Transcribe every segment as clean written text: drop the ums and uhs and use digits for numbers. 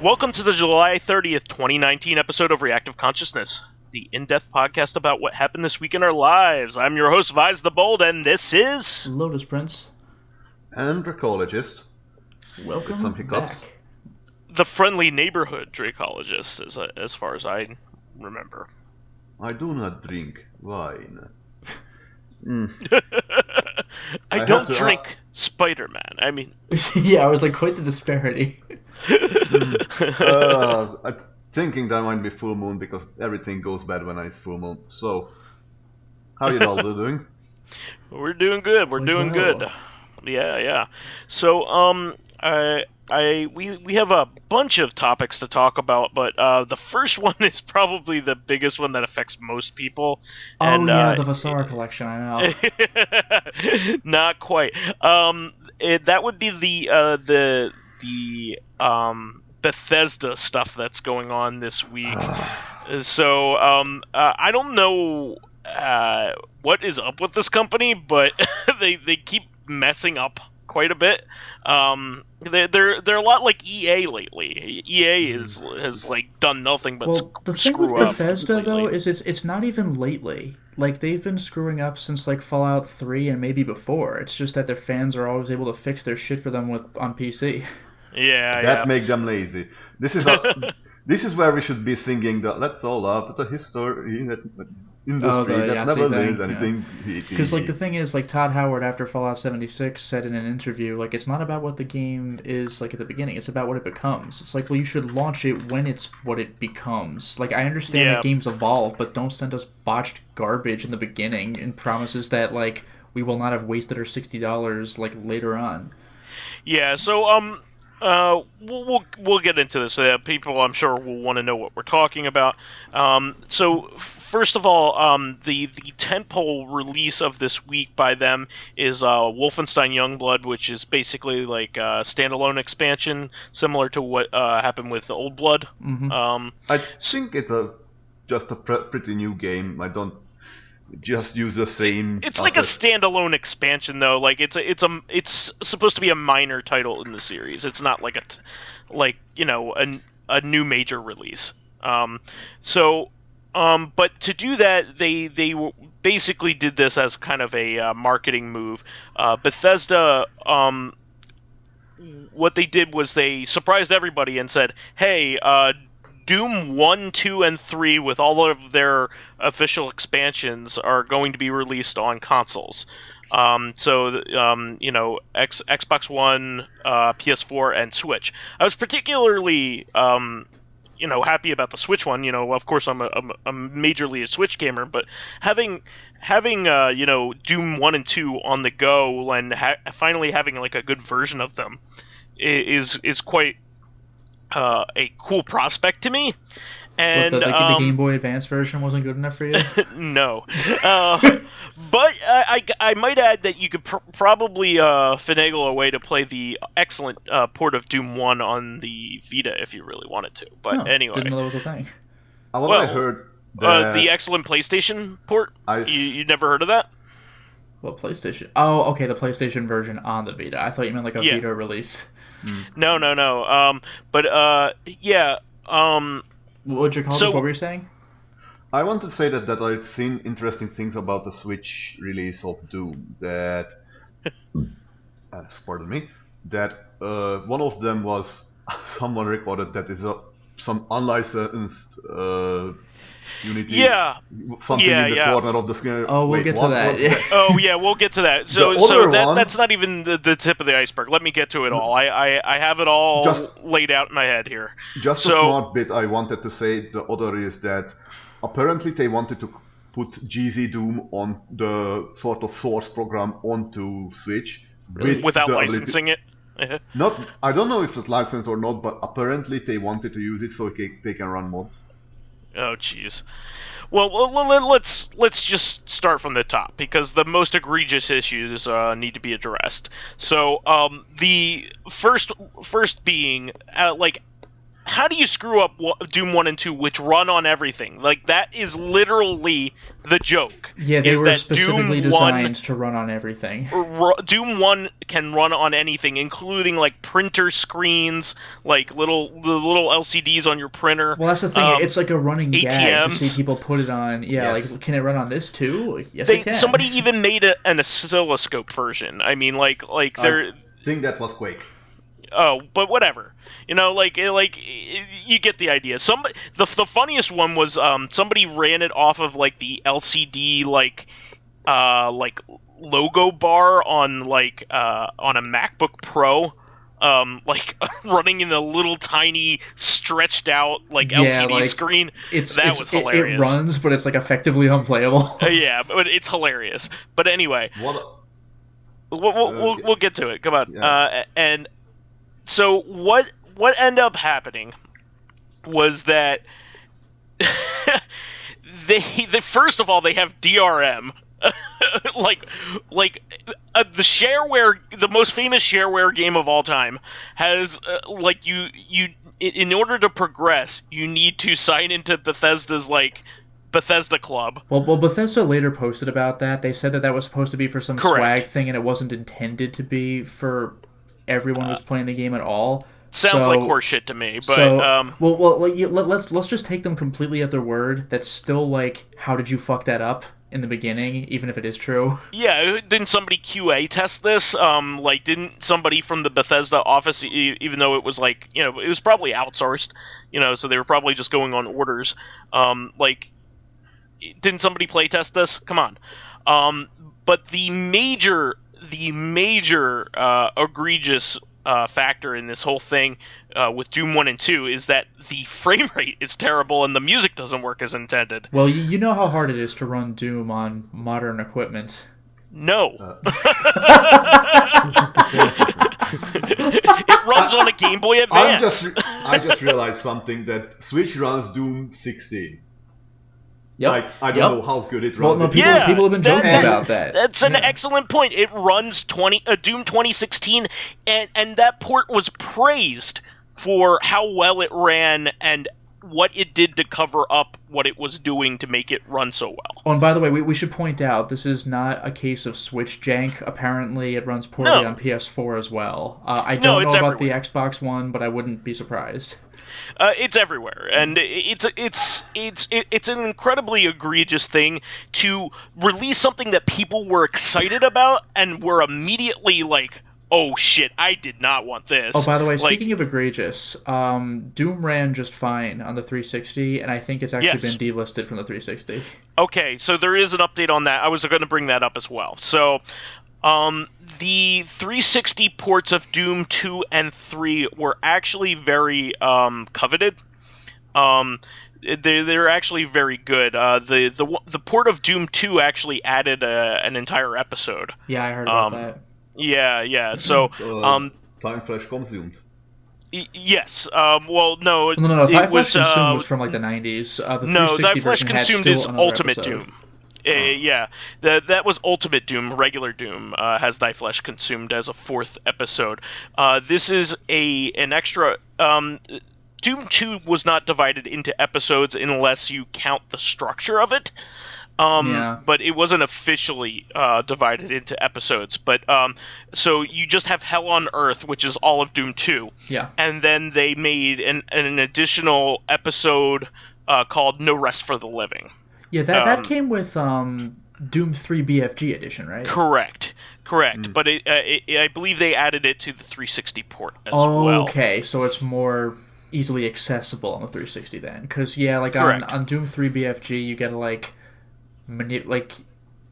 Welcome to the July 30th, 2019 episode of Reactive Consciousness, the in-depth podcast about what happened this week in our lives. I'm your host, vysethebold, and this is... Lotus Prince. And Dracologist. Welcome back. The friendly neighborhood Dracologist, as far as I remember. I do not drink wine. I don't drink Spider-Man. I mean... Yeah, I was like, quite the disparity. I'm thinking that might be full moon because everything goes bad when it's full moon. So, how you all doing? We're doing good. We're doing good. Yeah. So, we have a bunch of topics to talk about, but the first one is probably the biggest one that affects most people. And, the Vasara collection, I know. Not quite. That would be the Bethesda stuff that's going on this week. So, I don't know what is up with this company, but they keep messing up quite a bit. They're a lot like EA lately. EA has like done nothing but screw up. The thing with Bethesda completely. though is it's not even lately. Like they've been screwing up since like Fallout 3 and maybe before. It's just that their fans are always able to fix their shit for them on PC. That make them lazy. This is where we should be singing the "Let's all laugh at the history industry that never learned anything." Because like the thing is, like Todd Howard after Fallout 76 said in an interview, like it's not about what the game is like at the beginning; it's about what it becomes. It's like, well, you should launch it when it's what it becomes. Like I understand that games evolve, but don't send us botched garbage in the beginning and promises that like we will not have wasted our $60 like later on. Yeah. So we'll get into this. People, I'm sure, will want to know what we're talking about. So first of all, the tentpole release of this week by them is Wolfenstein Youngblood, which is basically like a standalone expansion, similar to what happened with Old Blood. Mm-hmm. I think it's just a pretty new game. I don't just use the same. It's like a standalone expansion, though. Like it's supposed to be a minor title in the series. It's not like a new major release. But to do that, they basically did this as kind of a marketing move. Bethesda, what they did was they surprised everybody and said, "Hey, Doom 1, 2, and 3 with all of their official expansions are going to be released on consoles." Xbox One, PS4, and Switch. I was particularly happy about the Switch one. Of course I'm majorly a Switch gamer, but having Doom 1 and 2 on the go and finally having like a good version of them is quite a cool prospect to me. And the Game Boy Advance version wasn't good enough for you? No. But I might add that you could probably finagle a way to play the excellent port of Doom 1 on the Vita if you really wanted to. But anyway. Didn't know that was a thing. I heard that the excellent PlayStation port? You never heard of that? What, PlayStation? Oh, okay, the PlayStation version on the Vita. I thought you meant like a Vita release. No. What were you saying? I want to say that I've seen interesting things about the Switch release of Doom. That, pardon me, that one of them was someone recorded that is some unlicensed Unity. Something in the corner of the screen. Oh, we'll get to that. We'll get to that. So that's not even the tip of the iceberg. Let me get to it all. I have it all laid out in my head here. Just a smart bit I wanted to say. The other is that apparently they wanted to put GZ Doom on the sort of source program onto Switch. Really? Without licensing it? I don't know if it's licensed or not, but apparently they wanted to use it so they can run mods. Oh, jeez. Well, let's just start from the top, because the most egregious issues need to be addressed. So, the first being, how do you screw up Doom 1 and 2, which run on everything? Like, that is literally the joke. Yeah, they were specifically designed to run on everything. Doom 1 can run on anything, including, like, printer screens, like, the little LCDs on your printer. Well, that's the thing. It's like a running ATMs. Gag to see people put it on. Yeah, yes. Like, can it run on this, too? Yes, it can. Somebody even made an oscilloscope version. I mean, like they're... I think that was Quake. Oh, but whatever. You know, like you get the idea. The funniest one was somebody ran it off of like the LCD like logo bar on on a MacBook Pro, like running in a little tiny stretched out LCD screen. That was hilarious. It runs, but it's like effectively unplayable. Yeah, but it's hilarious. But anyway, we'll get to it. Come on, yeah. And so what ended up happening was that they first of all they have DRM. The shareware, the most famous shareware game of all time, has you in order to progress, you need to sign into Bethesda's Bethesda Club. Well, Bethesda later posted about that. They said that was supposed to be for some swag thing, and it wasn't intended to be for everyone who's playing the game at all. Sounds like horseshit to me. But let's just take them completely at their word. That's still like, how did you fuck that up in the beginning, even if it is true? Yeah, didn't somebody QA test this? Didn't somebody from the Bethesda office, even though it was it was probably outsourced, so they were probably just going on orders. Didn't somebody play test this? Come on. But the major egregious factor in this whole thing with Doom 1 and 2 is that the frame rate is terrible and the music doesn't work as intended. Well, you know how hard it is to run Doom on modern equipment. No. It runs on a Game Boy Advance. I just realized something, that Switch runs Doom 16. Yep. I don't know how good it runs. Well, no, people have been joking about that. That's an excellent point. It runs Doom 2016, and that port was praised for how well it ran and what it did to cover up what it was doing to make it run so well. Oh, and by the way, we should point out, this is not a case of Switch jank. Apparently, it runs poorly on PS4 as well. I don't know about the Xbox One, but I wouldn't be surprised. It's everywhere, and it's an incredibly egregious thing to release something that people were excited about and were immediately like, oh shit, I did not want this. Oh, by the way, speaking of egregious, Doom ran just fine on the 360, and I think it's actually been delisted from the 360. Okay, so there is an update on that. I was going to bring that up as well. So, the 360 ports of Doom 2 and 3 were actually very coveted. They're actually very good. The port of Doom 2 actually added an entire episode. Yeah, I heard about that. Yeah. So, Time Flash Consumed. Yes. Well, no. No. Time Flash Consumed was from the 90s. The 360 Time Flash Consumed is Ultimate episode. Doom. Yeah, that was Ultimate Doom. Regular Doom has Thy Flesh Consumed as a 4th episode. This is an extra. Doom 2 was not divided into episodes unless you count the structure of it. But it wasn't officially divided into episodes. But so you just have Hell on Earth, which is all of Doom 2. Yeah. And then they made an additional episode called No Rest for the Living. Yeah, that came with Doom 3 BFG edition, right? Correct. But I believe they added it to the 360 port as well. Okay, so it's more easily accessible on the 360 then. Because, on Doom 3 BFG, you get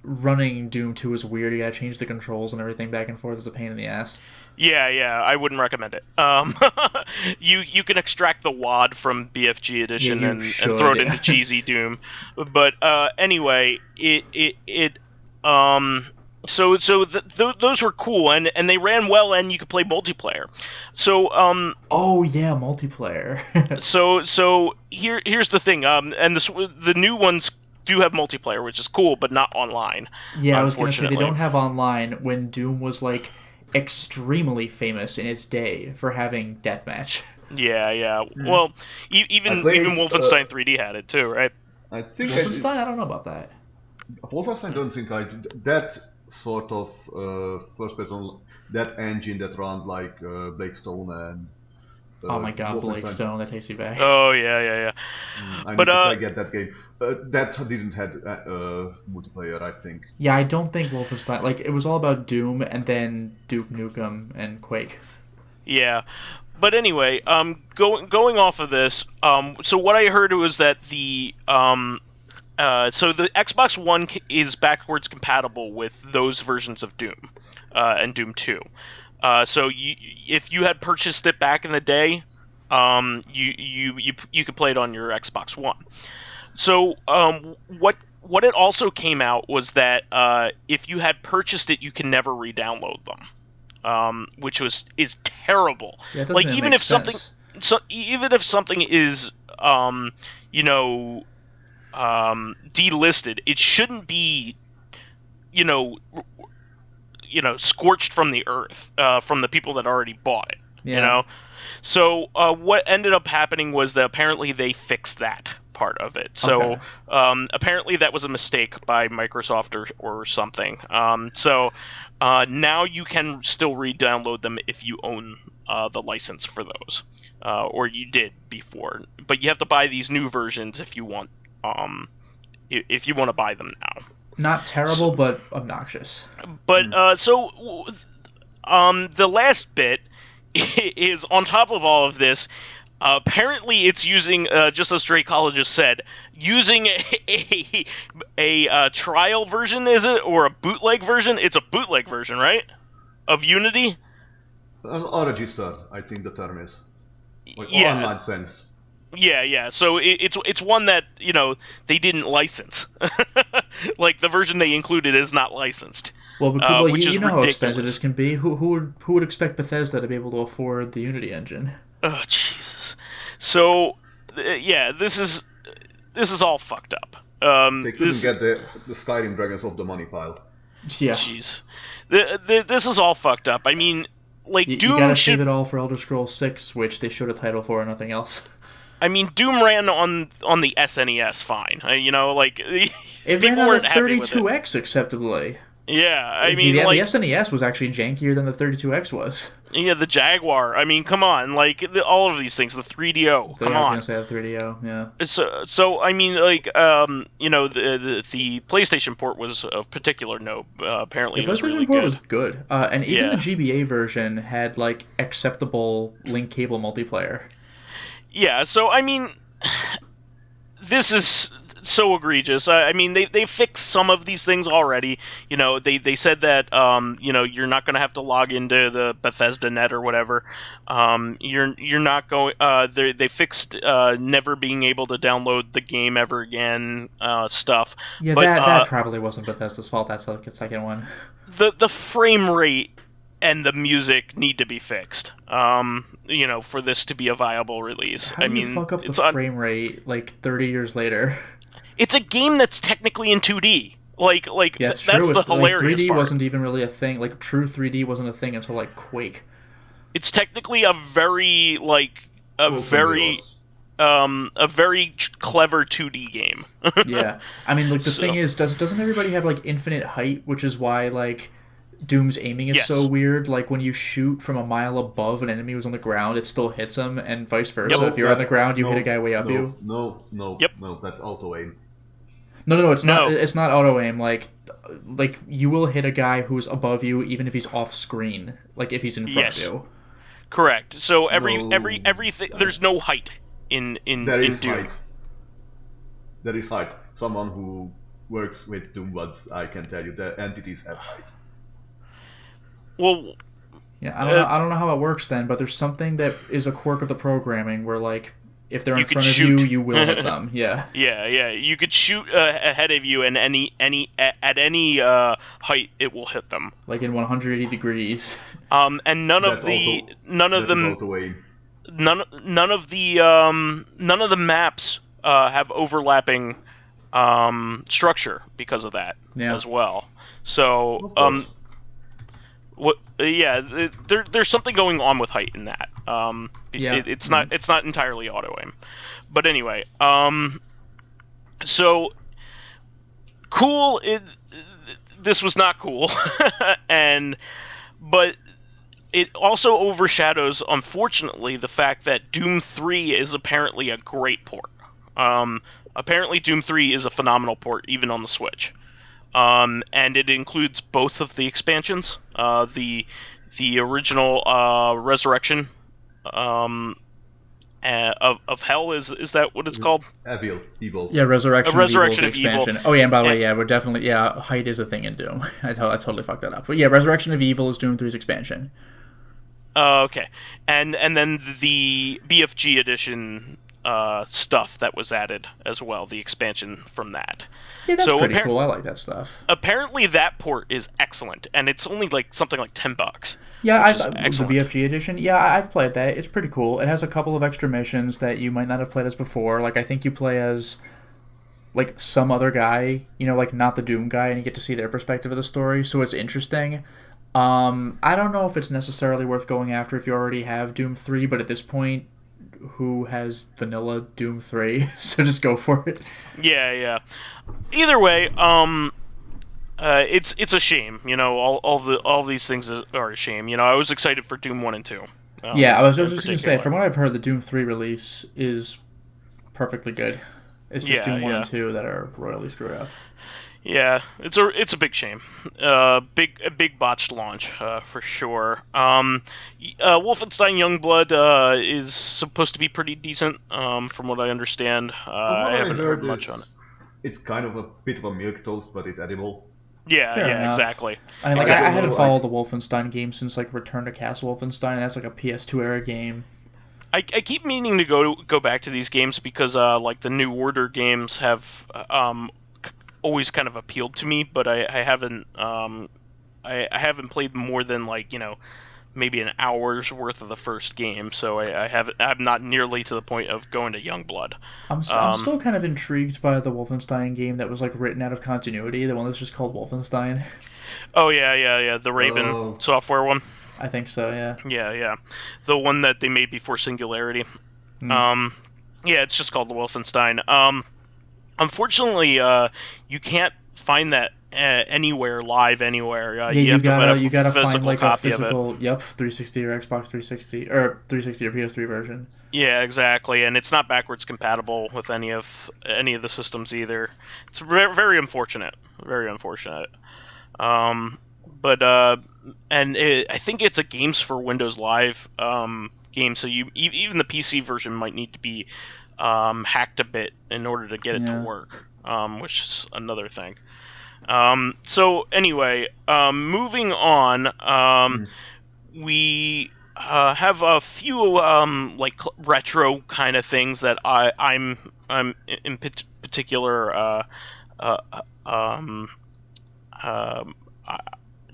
running Doom 2 is weird. You gotta change the controls and everything back and forth. It's a pain in the ass. Yeah, I wouldn't recommend it. You can extract the WAD from BFG edition and throw it into cheesy Doom. But anyway, those were cool and they ran well and you could play multiplayer. So oh yeah, multiplayer. so here's the thing. And the new ones do have multiplayer, which is cool, but not online. Yeah, I was gonna say they don't have online when Doom was extremely famous in its day for having deathmatch. Yeah. Well, even Wolfenstein 3D had it too, right? I think Wolfenstein. I don't know about that. Wolfenstein, don't think I did. That sort of first person, that engine that runs like Blackstone and. Oh my god, Blackstone, that takes you back. Oh yeah. I need to get that game. That didn't have multiplayer, I think. Yeah, I don't think Wolfenstein. Like, it was all about Doom and then Duke Nukem and Quake. Yeah. But anyway, going off of this, so what I heard was that the so the Xbox One is backwards compatible with those versions of Doom, and Doom 2. So if you had purchased it back in the day, you could play it on your Xbox One. So what it also came out was that if you had purchased it, you can never re-download them, which is terrible. Yeah, like even if sense. even if something is delisted, it shouldn't be scorched from the earth from the people that already bought it. Yeah. So what ended up happening was that apparently they fixed that part of it. So apparently that was a mistake by Microsoft or something. So now you can still re-download them if you own the license for those, or you did before. But you have to buy these new versions if you want to buy them now. Not terrible, but obnoxious. But the last bit is on top of all of this. Apparently, it's using, just as Dracologist said, using a trial version, is it, or a bootleg version? It's a bootleg version, right? Of Unity. Unregistered, I think the term is. Like, yeah. Online sense. Yeah. So it's one that they didn't license. Like the version they included is not licensed. Well, which you know ridiculous. How expensive this can be. Who would expect Bethesda to be able to afford the Unity engine? Oh Jesus! So this is all fucked up. They couldn't get the Skyrim dragons off the money pile. Yeah. Jeez. This is all fucked up. I mean, like Doom you gotta save it all for Elder Scrolls 6, which they showed a title for and nothing else. I mean, Doom ran on the SNES fine. It ran on the 32X acceptably. Yeah, I mean, the SNES was actually jankier than the 32X was. Yeah, the Jaguar. I mean, come on, all of these things. The 3DO. Come on. I was gonna say the 3DO. Yeah. So I mean, the PlayStation port was of particular note. Apparently, the PlayStation really port good. Was good, and even the GBA version had acceptable link cable multiplayer. Yeah. So I mean, this is so egregious. I mean, they fixed some of these things already. They said that you're not going to have to log into the Bethesda net or whatever. You're not going. They fixed never being able to download the game ever again stuff. Yeah, but, that probably wasn't Bethesda's fault. That's like the second one. The frame rate and the music need to be fixed. For this to be a viable release. How do you fuck up the frame rate 30 years later? It's a game that's technically in 2D. Yeah, that's the hilarious 3D part. Wasn't even really a thing. True 3D wasn't a thing until Quake. It's technically a very very clever 2D game. Yeah, I mean, the thing is, doesn't everybody have infinite height, which is why Doom's aiming is so weird. When you shoot from a mile above an enemy who's on the ground, it still hits him, and vice versa. If you're on the ground, you hit a guy way up you. No, that's auto aim. No, it's not. It's not auto aim. You will hit a guy who's above you, even if he's off screen. If he's in front of you. Correct. So everything. There's no height in there is Doom. Height. There is height. Someone who works with Doom gods, I can tell you, the entities have height. Well. Yeah, I don't know how it works then, but there's something that is a quirk of the programming where if they're in front of you, you will hit them. Yeah. Yeah. You could shoot ahead of you, and at any height, it will hit them. In 180 degrees. And none of the maps have overlapping structure because of that as well. So there's something going on with height in that. It's not entirely auto aim. But anyway, so cool. This was not cool, but it also overshadows, unfortunately, the fact that Doom 3 is apparently a great port. Apparently, Doom 3 is a phenomenal port, even on the Switch. And it includes both of the expansions. The original Resurrection of Hell, is that what it's called? Evil. Yeah, Resurrection of Evil's expansion. Evil. Oh yeah, and by the way, we're definitely height is a thing in Doom. I totally fucked that up. But yeah, Resurrection of Evil is Doom 3's expansion. Okay, and then the BFG edition stuff that was added as well, the expansion from that. Yeah, that's pretty cool. I like that stuff. Apparently, that port is excellent, and it's only something like $10. Yeah, the BFG edition. Yeah, I've played that. It's pretty cool. It has a couple of extra missions that you might not have played as before. Like, I think you play as some other guy, not the Doom guy, and you get to see their perspective of the story. So it's interesting. I don't know if it's necessarily worth going after if you already have Doom 3, but at this point, who has vanilla Doom 3? So just go for it. Yeah. Either way, it's a shame. All these things are a shame. I was excited for Doom 1 and 2. I was just going to say, from what I've heard, the Doom 3 release is perfectly good. It's just Doom 1 and 2 that are royally screwed up. Yeah, it's a big shame. A big botched launch, for sure. Wolfenstein Youngblood is supposed to be pretty decent, from what I understand. I haven't heard much on it. It's kind of a bit of a milquetoast, but it's edible. Yeah, exactly. I mean, I haven't followed the Wolfenstein game since Return to Castle Wolfenstein, and that's a PS2 era game. I keep meaning to go back to these games because the New Order games have always kind of appealed to me, but I haven't I haven't played more than maybe an hour's worth of the first game, so I'm not nearly to the point of going to Youngblood. I'm still kind of intrigued by the Wolfenstein game that was written out of continuity, the one that's just called Wolfenstein. Oh yeah, the Raven Software one. I think so, yeah. Yeah, the one that they made before Singularity. Yeah, it's just called the Wolfenstein. Unfortunately, you can't find that anywhere live anywhere. You gotta find a physical 360 or Xbox 360 or 360 or PS3 version. Yeah, exactly, and it's not backwards compatible with any of the systems either. It's very, very unfortunate. Very unfortunate. I think it's a Games for Windows Live game, so even the PC version might need to be hacked a bit in order to get it to work, which is another thing. So anyway, moving on, we have a few retro kind of things that I'm in particular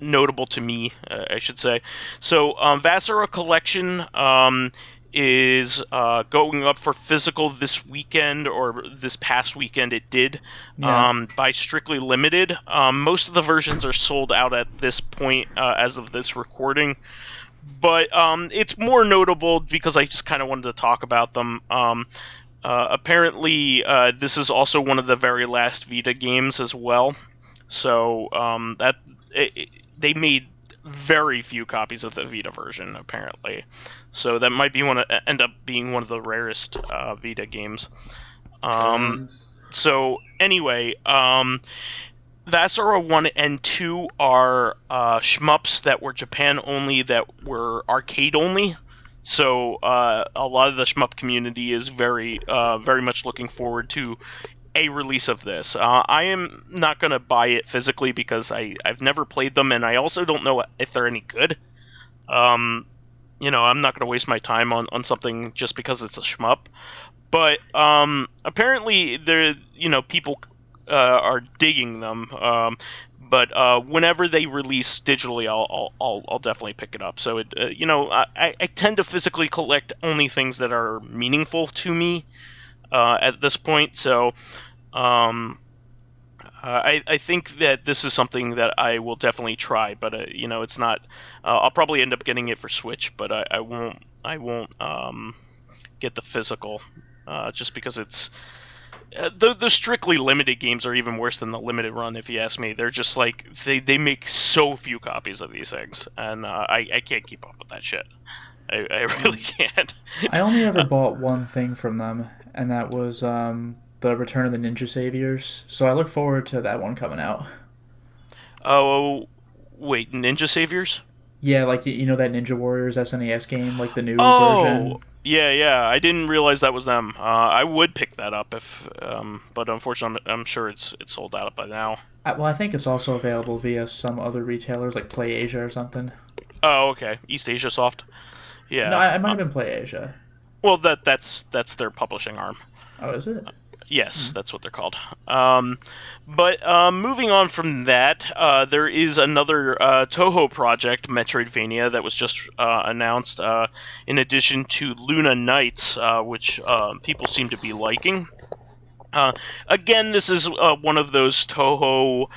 notable to me, I should say. So Vasera Collection is going up for physical this weekend, or this past weekend it did, by Strictly Limited. Most of the versions are sold out at this point as of this recording, but it's more notable because I just kind of wanted to talk about them. Apparently this is also one of the very last Vita games as well, so they made very few copies of the Vita version, apparently. So that might end up being one of the rarest Vita games. So anyway, Vasera 1 and 2 are shmups that were Japan only, that were arcade only. So a lot of the shmup community is very much looking forward to a release of this. I am not going to buy it physically because I've never played them, and I also don't know if they're any good. I'm not going to waste my time on something just because it's a shmup. But apparently, people are digging them. But whenever they release digitally, I'll definitely pick it up. So I tend to physically collect only things that are meaningful to me at this point. So I think that this is something that I will definitely try, but it's not. I'll probably end up getting it for Switch, but I won't get the physical, just because it's the strictly limited games are even worse than the limited run. If you ask me, they're just like they make so few copies of these things, and I can't keep up with that shit. I really can't. I only ever bought one thing from them, and that was the Return of the Ninja Saviors. So I look forward to that one coming out. Oh, wait, Ninja Saviors? Yeah, like you know that Ninja Warriors SNES game, like the new version. Yeah. I didn't realize that was them. I would pick that up if, but unfortunately, I'm sure it's sold out by now. Well, I think it's also available via some other retailers, like PlayAsia or something. Oh, okay. East Asia Soft. Yeah. No, I might have been PlayAsia. Well, that's their publishing arm. Oh, is it? Yes, that's what they're called. But moving on from that, there is another Toho project, Metroidvania, that was just announced, in addition to Luna Nights, which people seem to be liking. Again, this is one of those Toho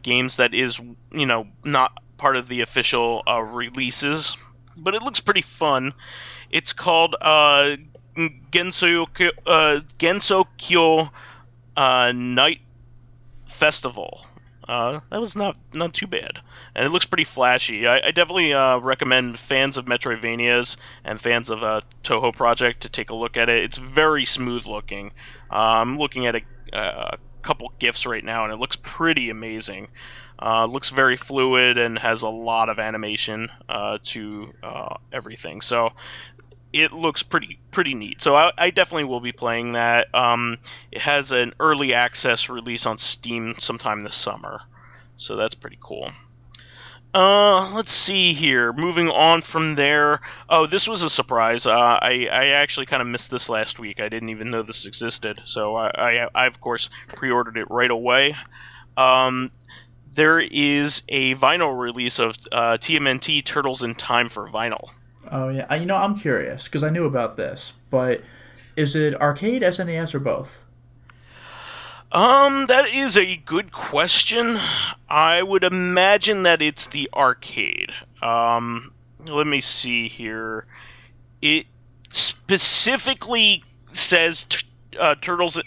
games that is, not part of the official releases, but it looks pretty fun. It's called Gensokyo Night Festival. That was not too bad, and it looks pretty flashy. I definitely recommend fans of Metroidvanias and fans of Toho Project to take a look at it. It's very smooth looking. I'm looking at a couple GIFs right now, and it looks pretty amazing. Looks very fluid and has a lot of animation to everything. So it looks pretty neat. So I definitely will be playing that. It has an early access release on Steam sometime this summer. So that's pretty cool. Let's see here. Moving on from there. Oh, this was a surprise. I actually kind of missed this last week. I didn't even know this existed. So I of course pre-ordered it right away. There is a vinyl release of TMNT Turtles in Time for vinyl. Oh, yeah. I'm curious, because I knew about this, but is it arcade, SNES, or both? That is a good question. I would imagine that it's the arcade. Let me see here. It specifically says Turtles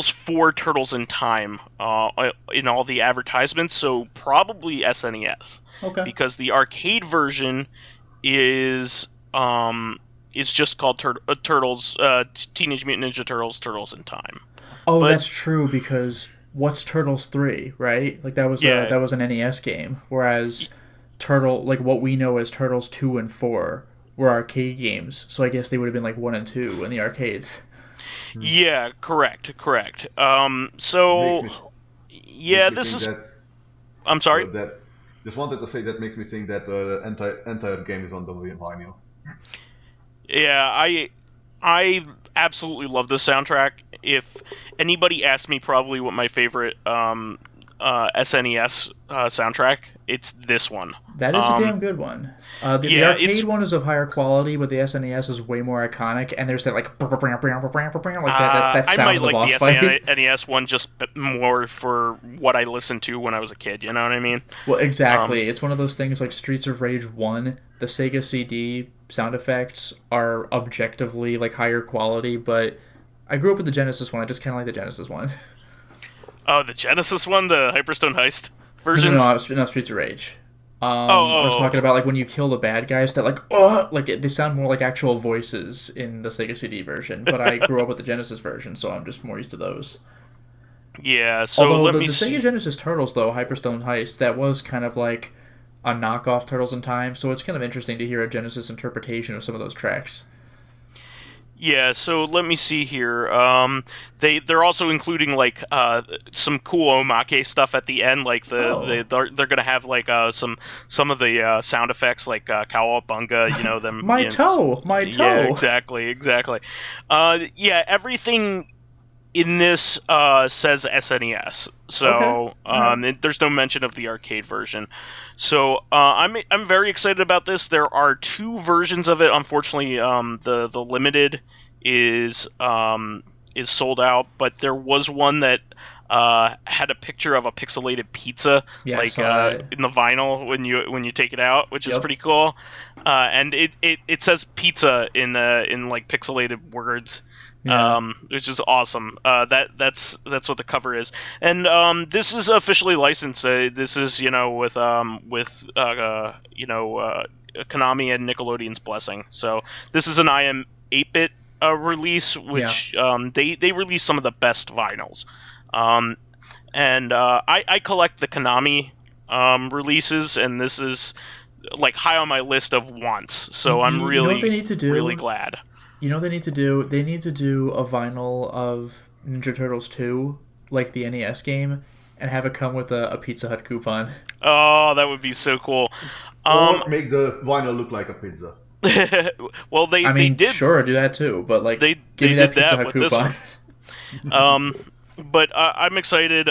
for Turtles in Time in all the advertisements, so probably SNES. Okay. Because the arcade version is just called Turtles, Teenage Mutant Ninja Turtles in Time. Oh, that's true, because what's Turtles 3, right? Like that was an NES game, whereas what we know as Turtles 2 and 4 were arcade games. So I guess they would have been like 1 and 2 in the arcades. Yeah, correct. This is. I'm sorry. Just wanted to say that makes me think that the entire game is on the vinyl. Yeah, I absolutely love this soundtrack. If anybody asked me probably what my favorite SNES soundtrack, it's this one. That is a damn good one. The arcade one is of higher quality, but the SNES is way more iconic, and there's that like that sound I might of the like boss the fight. SNES one just more for what I listened to when I was a kid, you know what I mean? Well, exactly. It's one of those things like Streets of Rage 1, the Sega CD sound effects are objectively like higher quality, but I grew up with the Genesis one. I just kind of like the Genesis one. Oh, the Genesis one, the Hyperstone Heist versions? No, Streets of Rage. I was talking about like when you kill the bad guys that they sound more like actual voices in the Sega CD version, but I grew up with the Genesis version, so I'm just more used to those. Yeah, so although the Sega Genesis Turtles, though, Hyperstone Heist, that was kind of like a knockoff Turtles in Time, so it's kind of interesting to hear a Genesis interpretation of some of those tracks. Yeah, so let me see here. They're also including like some cool omake stuff at the end. Like they're gonna have like some of the sound effects like cowabunga. You know them. my toe. Yeah, exactly. Yeah, everything in this says SNES, so okay. There's no mention of the arcade version. So I'm very excited about this. There are 2 versions of it. Unfortunately, the limited is sold out, but there was one that had a picture of a pixelated pizza, Yeah, like in the vinyl when you take it out, which is pretty cool. And it says pizza in like pixelated words. Which is awesome. That's what the cover is, and this is officially licensed. This is with Konami and Nickelodeon's blessing. So this is an IM 8-bit release, which they release some of the best vinyls. And I collect the Konami releases, and this is like high on my list of wants. So I'm really, you know what they need to do? Really glad. You know what they need to do? They need to do a vinyl of Ninja Turtles 2, like the NES game, and have it come with a Pizza Hut coupon. Oh, that would be so cool. Or make the vinyl look like a pizza. Well, they did. Sure, do that too, but like, give me that Pizza Hut coupon. But I'm excited.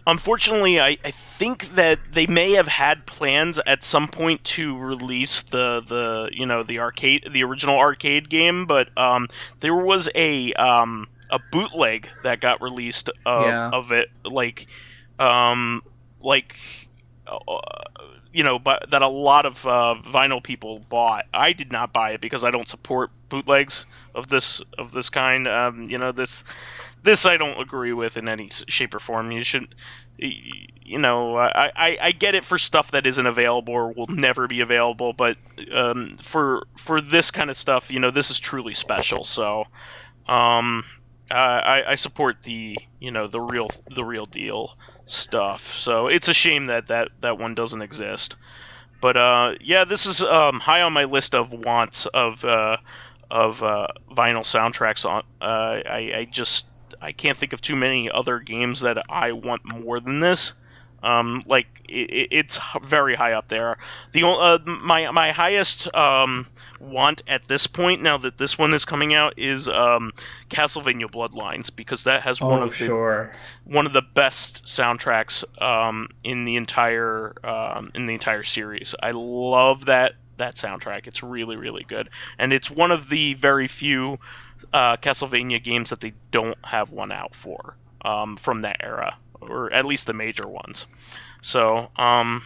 Unfortunately, I think that they may have had plans at some point to release the original arcade game, but there was a bootleg that got released of it, but that a lot of vinyl people bought. I did not buy it because I don't support bootlegs of this kind. This I don't agree with in any shape or form. You should, I get it for stuff that isn't available or will never be available, but for this kind of stuff, this is truly special. So, I support the real deal stuff. So it's a shame that one doesn't exist. But this is high on my list of wants of vinyl soundtracks. I can't think of too many other games that I want more than this. It's very high up there. My highest want at this point, now that this one is coming out, is Castlevania Bloodlines, because that has one of the best soundtracks in the entire series. I love that soundtrack. It's really, really good, and it's one of the very few Castlevania games that they don't have one out for from that era, or at least the major ones. So I'm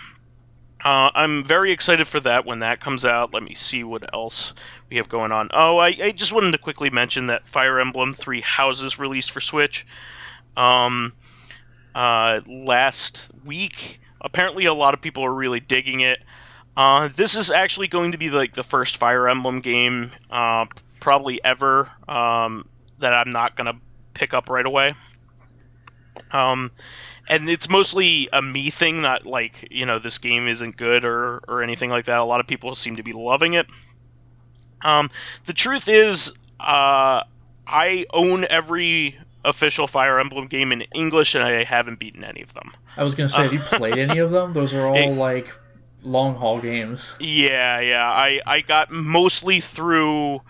very excited for that when that comes out. Let me see what else we have going on. Oh, I just wanted to quickly mention that Fire Emblem 3 Houses released for Switch last week. Apparently a lot of people are really digging it. This is actually going to be like the first Fire Emblem game probably ever that I'm not going to pick up right away. And it's mostly a me thing, not like, this game isn't good or anything like that. A lot of people seem to be loving it. The truth is, I own every official Fire Emblem game in English, and I haven't beaten any of them. I was going to say, have you played any of them? Those are all, like, long-haul games. Yeah. I got mostly through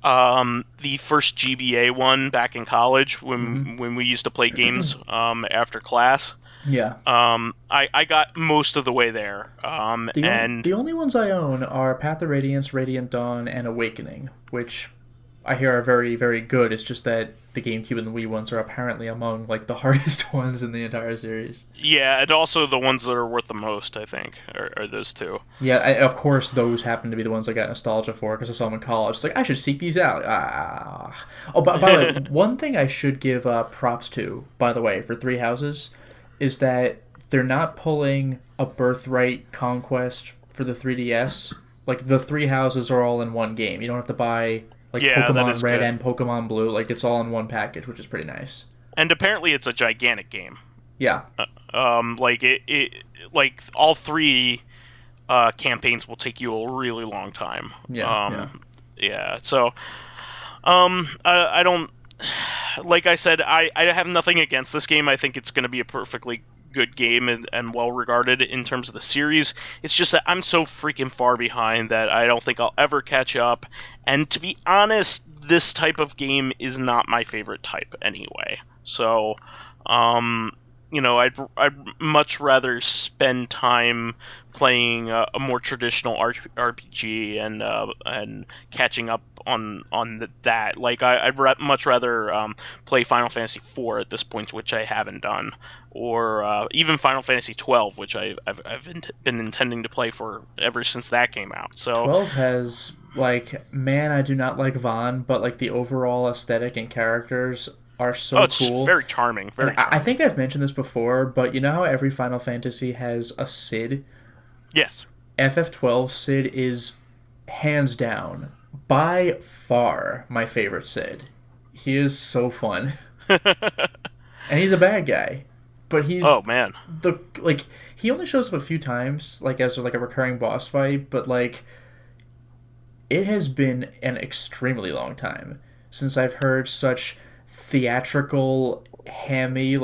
the first GBA one back in college when we used to play games after class. Yeah. I got most of the way there. The only ones I own are Path of Radiance, Radiant Dawn, and Awakening, which I hear are very, very good. It's just that the GameCube and the Wii ones are apparently among like the hardest ones in the entire series. Yeah, and also the ones that are worth the most, I think, are those two. Yeah, of course those happen to be the ones I got nostalgia for because I saw them in college. It's like, I should seek these out. Oh, by the way, one thing I should give props to, by the way, for Three Houses, is that they're not pulling a Birthright Conquest for the 3DS. Like, the Three Houses are all in one game. You don't have to buy Pokemon Red and Pokemon Blue. Like, it's all in one package, which is pretty nice. And apparently it's a gigantic game. Yeah. Like all three campaigns will take you a really long time. Yeah. So, I don't. Like I said, I have nothing against this game. I think it's going to be a perfectly good game and well regarded in terms of the series. It's just that I'm so freaking far behind that I don't think I'll ever catch up. And to be honest, this type of game is not my favorite type anyway. So, I'd much rather spend time playing a more traditional RPG and catching up on that. Like I'd much rather play Final Fantasy IV at this point, which I haven't done, or even Final Fantasy 12, which I've been intending to play for ever since that came out. So 12 has man, I do not like Vaughn, but like the overall aesthetic and characters are so it's cool. Very charming. Very charming. I think I've mentioned this before, but you know how every Final Fantasy has a Cid? Yes. FF12 Cid is hands down, by far, my favorite Cid. He is so fun. And he's a bad guy. But he's man. He only shows up a few times, as like a recurring boss fight, but it has been an extremely long time since I've heard such theatrical, hammy,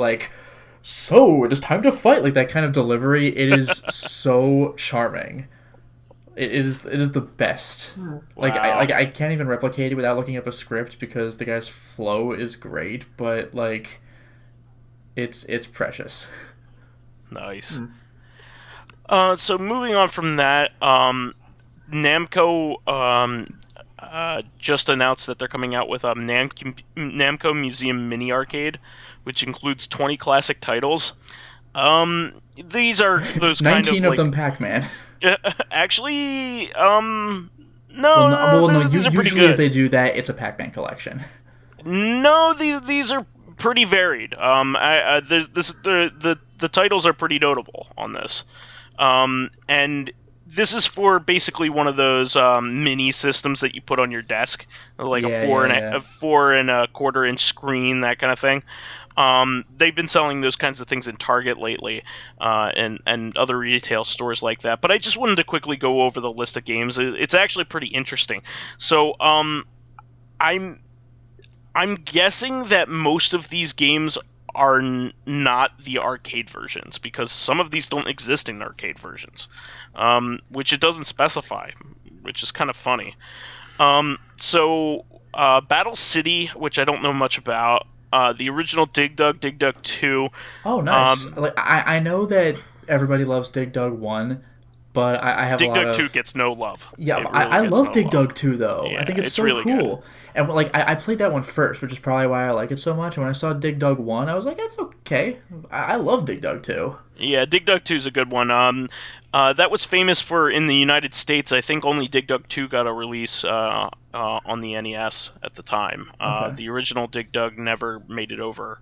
so it is time to fight, like that kind of delivery. It is so charming. It is the best. Wow. I can't even replicate it without looking up a script because the guy's flow is great, but it's precious. Nice. So moving on from that, Namco just announced that they're coming out with a Namco Museum Mini Arcade, which includes 20 classic titles. These are those 19 of them Pac-Man. Actually, no. these are pretty usually good. If they do that, it's a Pac-Man collection. No, these are pretty varied. The titles are pretty notable on this, and this is for basically one of those mini systems that you put on your desk, like a 4.25 inch screen, that kind of thing. They've been selling those kinds of things in Target lately, and other retail stores like that. But I just wanted to quickly go over the list of games. It's actually pretty interesting. So I'm guessing that most of these games are not the arcade versions, because some of these don't exist in arcade versions, which it doesn't specify, which is kind of funny. So Battle City, which I don't know much about, the original Dig Dug 2. Oh, nice. I know that everybody loves Dig Dug 1, but I have Dig a lot Dug of... 2 gets no love. Yeah, really I love Dig Dug 2, though. Yeah, I think it's so really cool. Good. And I played that one first, which is probably why I like it so much. And when I saw Dig Dug 1, I was like, that's okay. I love Dig Dug 2. Yeah, Dig Dug 2 is a good one. That was famous for, in the United States, I think only Dig Dug 2 got a release on the NES at the time. Okay. The original Dig Dug never made it over.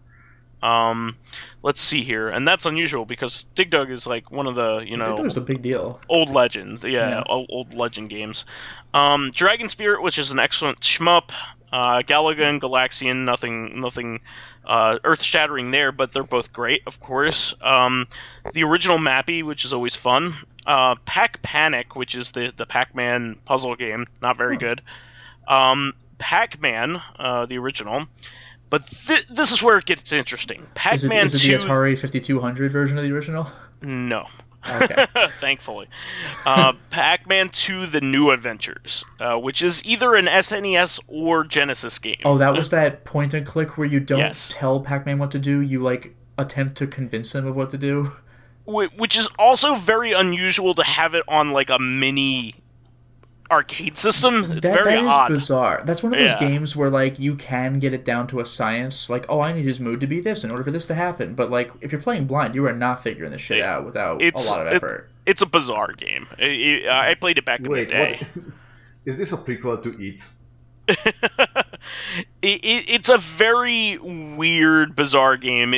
Let's see here, and that's unusual because Dig Dug is like one of the Dig Dug is a big deal. Old legends, old legend games. Dragon Spirit, which is an excellent shmup. Galaga and Galaxian, nothing earth-shattering there, but they're both great, of course. The original Mappy, which is always fun. Pac Panic, which is the Pac-Man puzzle game, not very good. Pac-Man, the original. But this is where it gets interesting. Pac-Man is it the Atari 5200 version of the original? No. Okay. Thankfully. Pac-Man 2 The New Adventures, which is either an SNES or Genesis game. Oh, that was that point and click where you don't tell Pac-Man what to do, you attempt to convince him of what to do. Which is also very unusual to have it on a mini arcade system. It's very odd. That is bizarre. That's one of those games where you can get it down to a science. I need his mood to be this in order for this to happen. But if you're playing blind, you are not figuring this shit out without a lot of effort. It's a bizarre game. I played it back in the day. What? Is this a prequel to Eat? It's a very weird, bizarre game.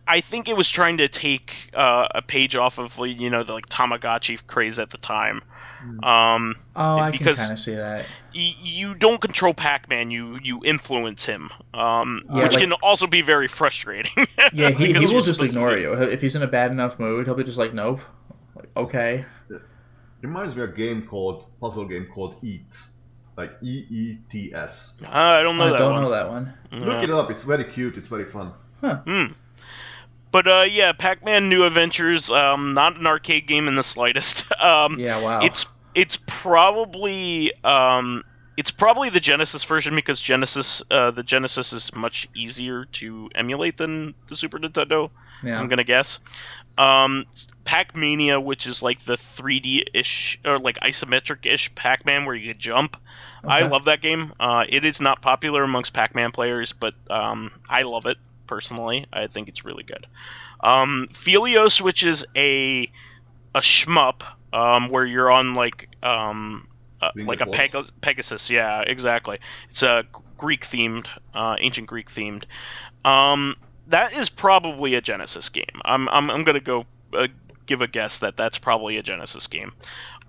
I think it was trying to take a page off of the Tamagotchi craze at the time. I can kind of see that. You don't control Pac-Man, you influence him, which can also be very frustrating. Yeah, he will just ignore you. If he's in a bad enough mood, he'll be just like, nope. Okay. It reminds me of a puzzle game called Eat. EETS. I don't know that one. I don't know that one. Look it up, it's very cute, it's very fun. Huh. But Pac-Man New Adventures, not an arcade game in the slightest. Yeah, wow. It's probably It's probably the Genesis version because the Genesis is much easier to emulate than the Super Nintendo. Yeah. I'm gonna guess. Pac-Mania, which is like the 3D-ish or like isometric-ish Pac-Man where you could jump. Okay. I love that game. It is not popular amongst Pac-Man players, but I love it personally. I think it's really good. Philios, which is a shmup where you're on like a Pegasus. Yeah, exactly. It's a Greek-themed, ancient Greek-themed. That is probably a Genesis game. I'm gonna go give a guess that that's probably a Genesis game.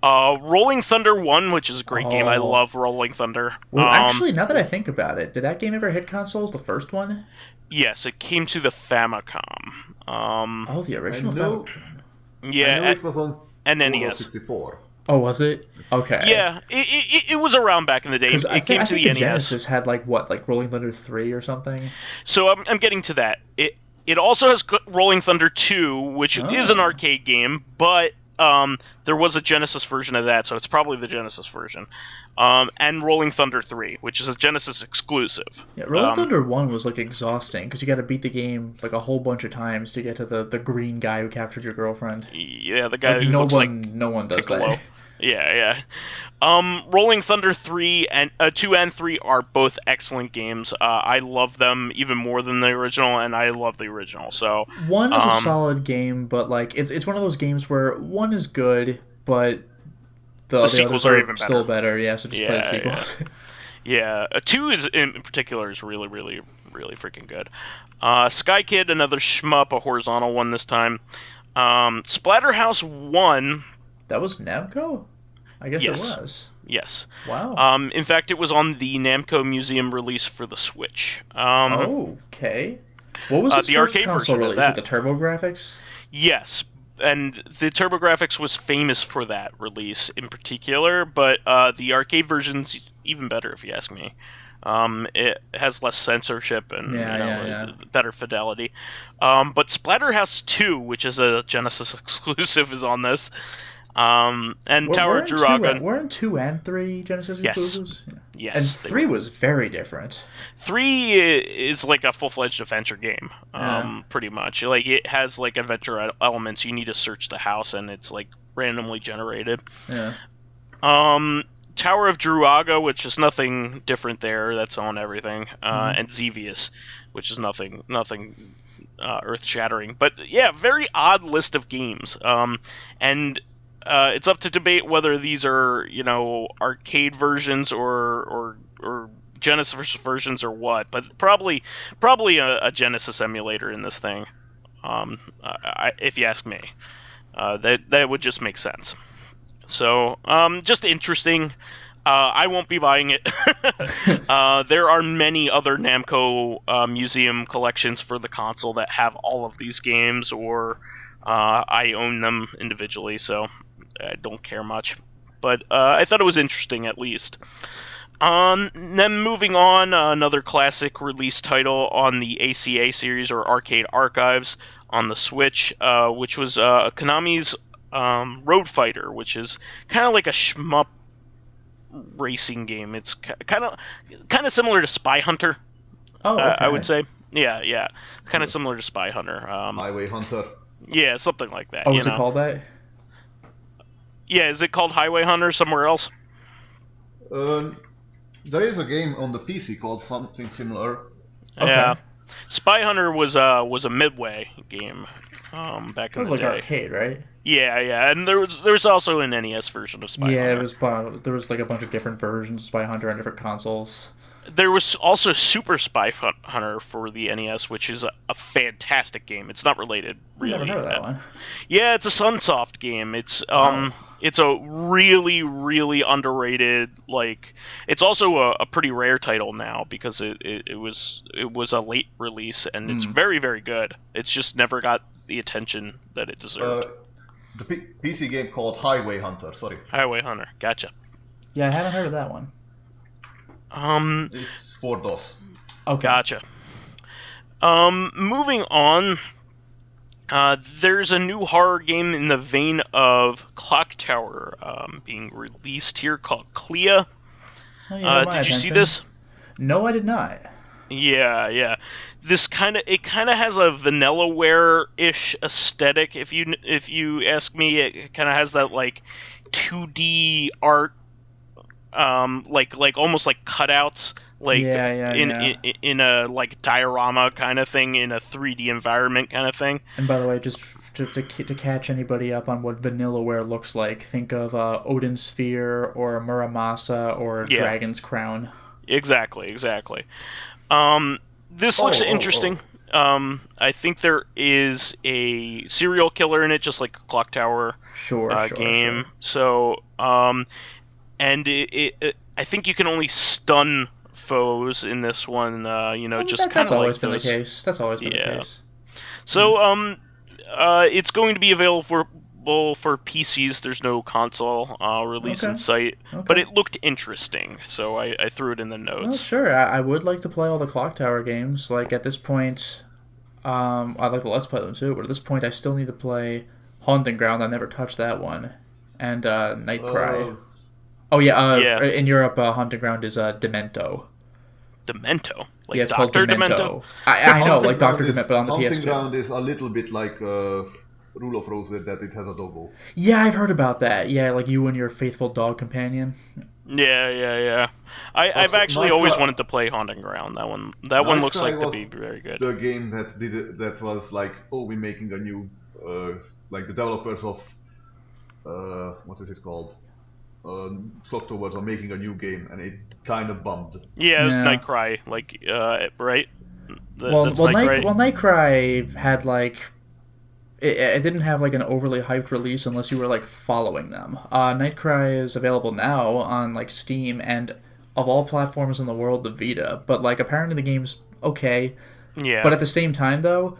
Rolling Thunder 1, which is a great game. I love Rolling Thunder. Well, actually, now that I think about it, did that game ever hit consoles? The first one? Yes, it came to the Famicom. The original Famicom. Yeah, I know it was on and NES. 64. Oh, was it? Okay. Yeah, it was around back in the day. I It came to the NES. Genesis had like Rolling Thunder 3 or something. So I'm getting to that. It also has Rolling Thunder 2, which is an arcade game, but there was a Genesis version of that, so it's probably the Genesis version. And Rolling Thunder 3, which is a Genesis exclusive. Yeah, Rolling Thunder 1 was like exhausting because you got to beat the game like a whole bunch of times to get to the green guy who captured your girlfriend. Yeah, the guy like, who looks like no one does Piccolo. that. Yeah. Rolling Thunder 3 and 2 and 3 are both excellent games. I love them even more than the original, and I love the original. So 1 is a solid game, but like it's one of those games where 1 is good, but the sequels others are even still better. Yeah, so just play the sequels. Yeah. 2 is in particular is really, really, really freaking good. Sky Kid, another shmup, a horizontal one this time. Splatterhouse 1. That was Namco? I guess Yes. it was. Yes. Wow. In fact, it was on the Namco Museum release for the Switch. Okay. What was its the first arcade console version of release? that. With the TurboGrafx? Yes, and the TurboGrafx was famous for that release in particular, but the arcade version's even better if you ask me. It has less censorship and better fidelity. But Splatterhouse 2, which is a Genesis exclusive, is on this. And Tower of Druaga. Weren't 2 and 3 Genesis exclusives? Yes. And 3 was very different. 3 is like a full-fledged adventure game, pretty much. Like it has like adventure elements. You need to search the house, and it's like randomly generated. Yeah. Tower of Druaga, which is nothing different there. That's on everything. And Xevious, which is nothing earth-shattering. But yeah, very odd list of games. And it's up to debate whether these are, arcade versions or Genesis versions or what. But probably a Genesis emulator in this thing. If you ask me, that would just make sense. So, just interesting. I won't be buying it. There are many other Namco museum collections for the console that have all of these games, or I own them individually, so I don't care much. But I thought it was interesting, at least. Then moving on, another classic release title on the ACA series, or Arcade Archives, on the Switch, which was Konami's Road Fighter, which is kind of like a shmup racing game. It's kind of similar to Spy Hunter. Oh, okay. I would say. Yeah. Kind of similar to Spy Hunter. Highway Hunter. Yeah, something like that. Oh, is it called that? Yeah, is it called Highway Hunter somewhere else? There is a game on the PC called something similar. Okay. Yeah. Spy Hunter was a Midway game back in the day. It was like arcade, right? Yeah, and there was also an NES version of Spy Hunter. Yeah, there was like a bunch of different versions of Spy Hunter on different consoles. There was also Super Spy Hunter for the NES, which is a fantastic game. It's not related, really. I've never heard of that one. Yeah, it's a Sunsoft game. It's a really, really underrated. Like, it's also a pretty rare title now because it was a late release, and it's very, very good. It's just never got the attention that it deserved. The PC game called Highway Hunter. Sorry. Highway Hunter. Gotcha. Yeah, I haven't heard of that one. It's for DOS. Okay. Gotcha. Moving on, there's a new horror game in the vein of Clock Tower being released here called Clea. Oh, you got my Did you see attention. this? No, I did not. Yeah. This kind of has a Vanillaware-ish aesthetic. If you ask me, it kind of has that like 2D art, like almost like cutouts, like in a like diorama kind of thing, in a 3D environment kind of thing. And by the way, just to catch anybody up on what Vanillaware looks like, think of Odin Sphere or Muramasa or Dragon's Crown. Exactly. This looks interesting. I think there is a serial killer in it, just like a Clock Tower game. Sure. So, and I think you can only stun foes in this one. Just kind of like that's always been the case. That's always been the case. So, it's going to be available for PCs. There's no console release in sight, but it looked interesting, so I threw it in the notes. Well, sure. I would like to play all the Clock Tower games. Like, at this point, I'd like to Let's Play them too, but at this point I still need to play Haunting Ground. I never touched that one. And Nightcry. In Europe, Haunting Ground is Demento. Demento? Like it's Dr. called Demento. I know, like Dr. Demento, but on the PS2. Haunting Ground is a little bit like Rule of Rose with that it has a doggo. Yeah, I've heard about that. Yeah, like you and your faithful dog companion. Yeah. I've actually always wanted to play Haunting Ground. That one looks like to be very good. The game that did it, that was like, we're making a new, like the developers of, what is it called? Clock Towers are making a new game, and it kind of bummed. Yeah, it was Nightcry, like, right? Nightcry had like. It didn't have like an overly hyped release unless you were like following them. Nightcry is available now on like Steam and of all platforms in the world, the Vita. But like apparently the game's okay. Yeah. But at the same time though,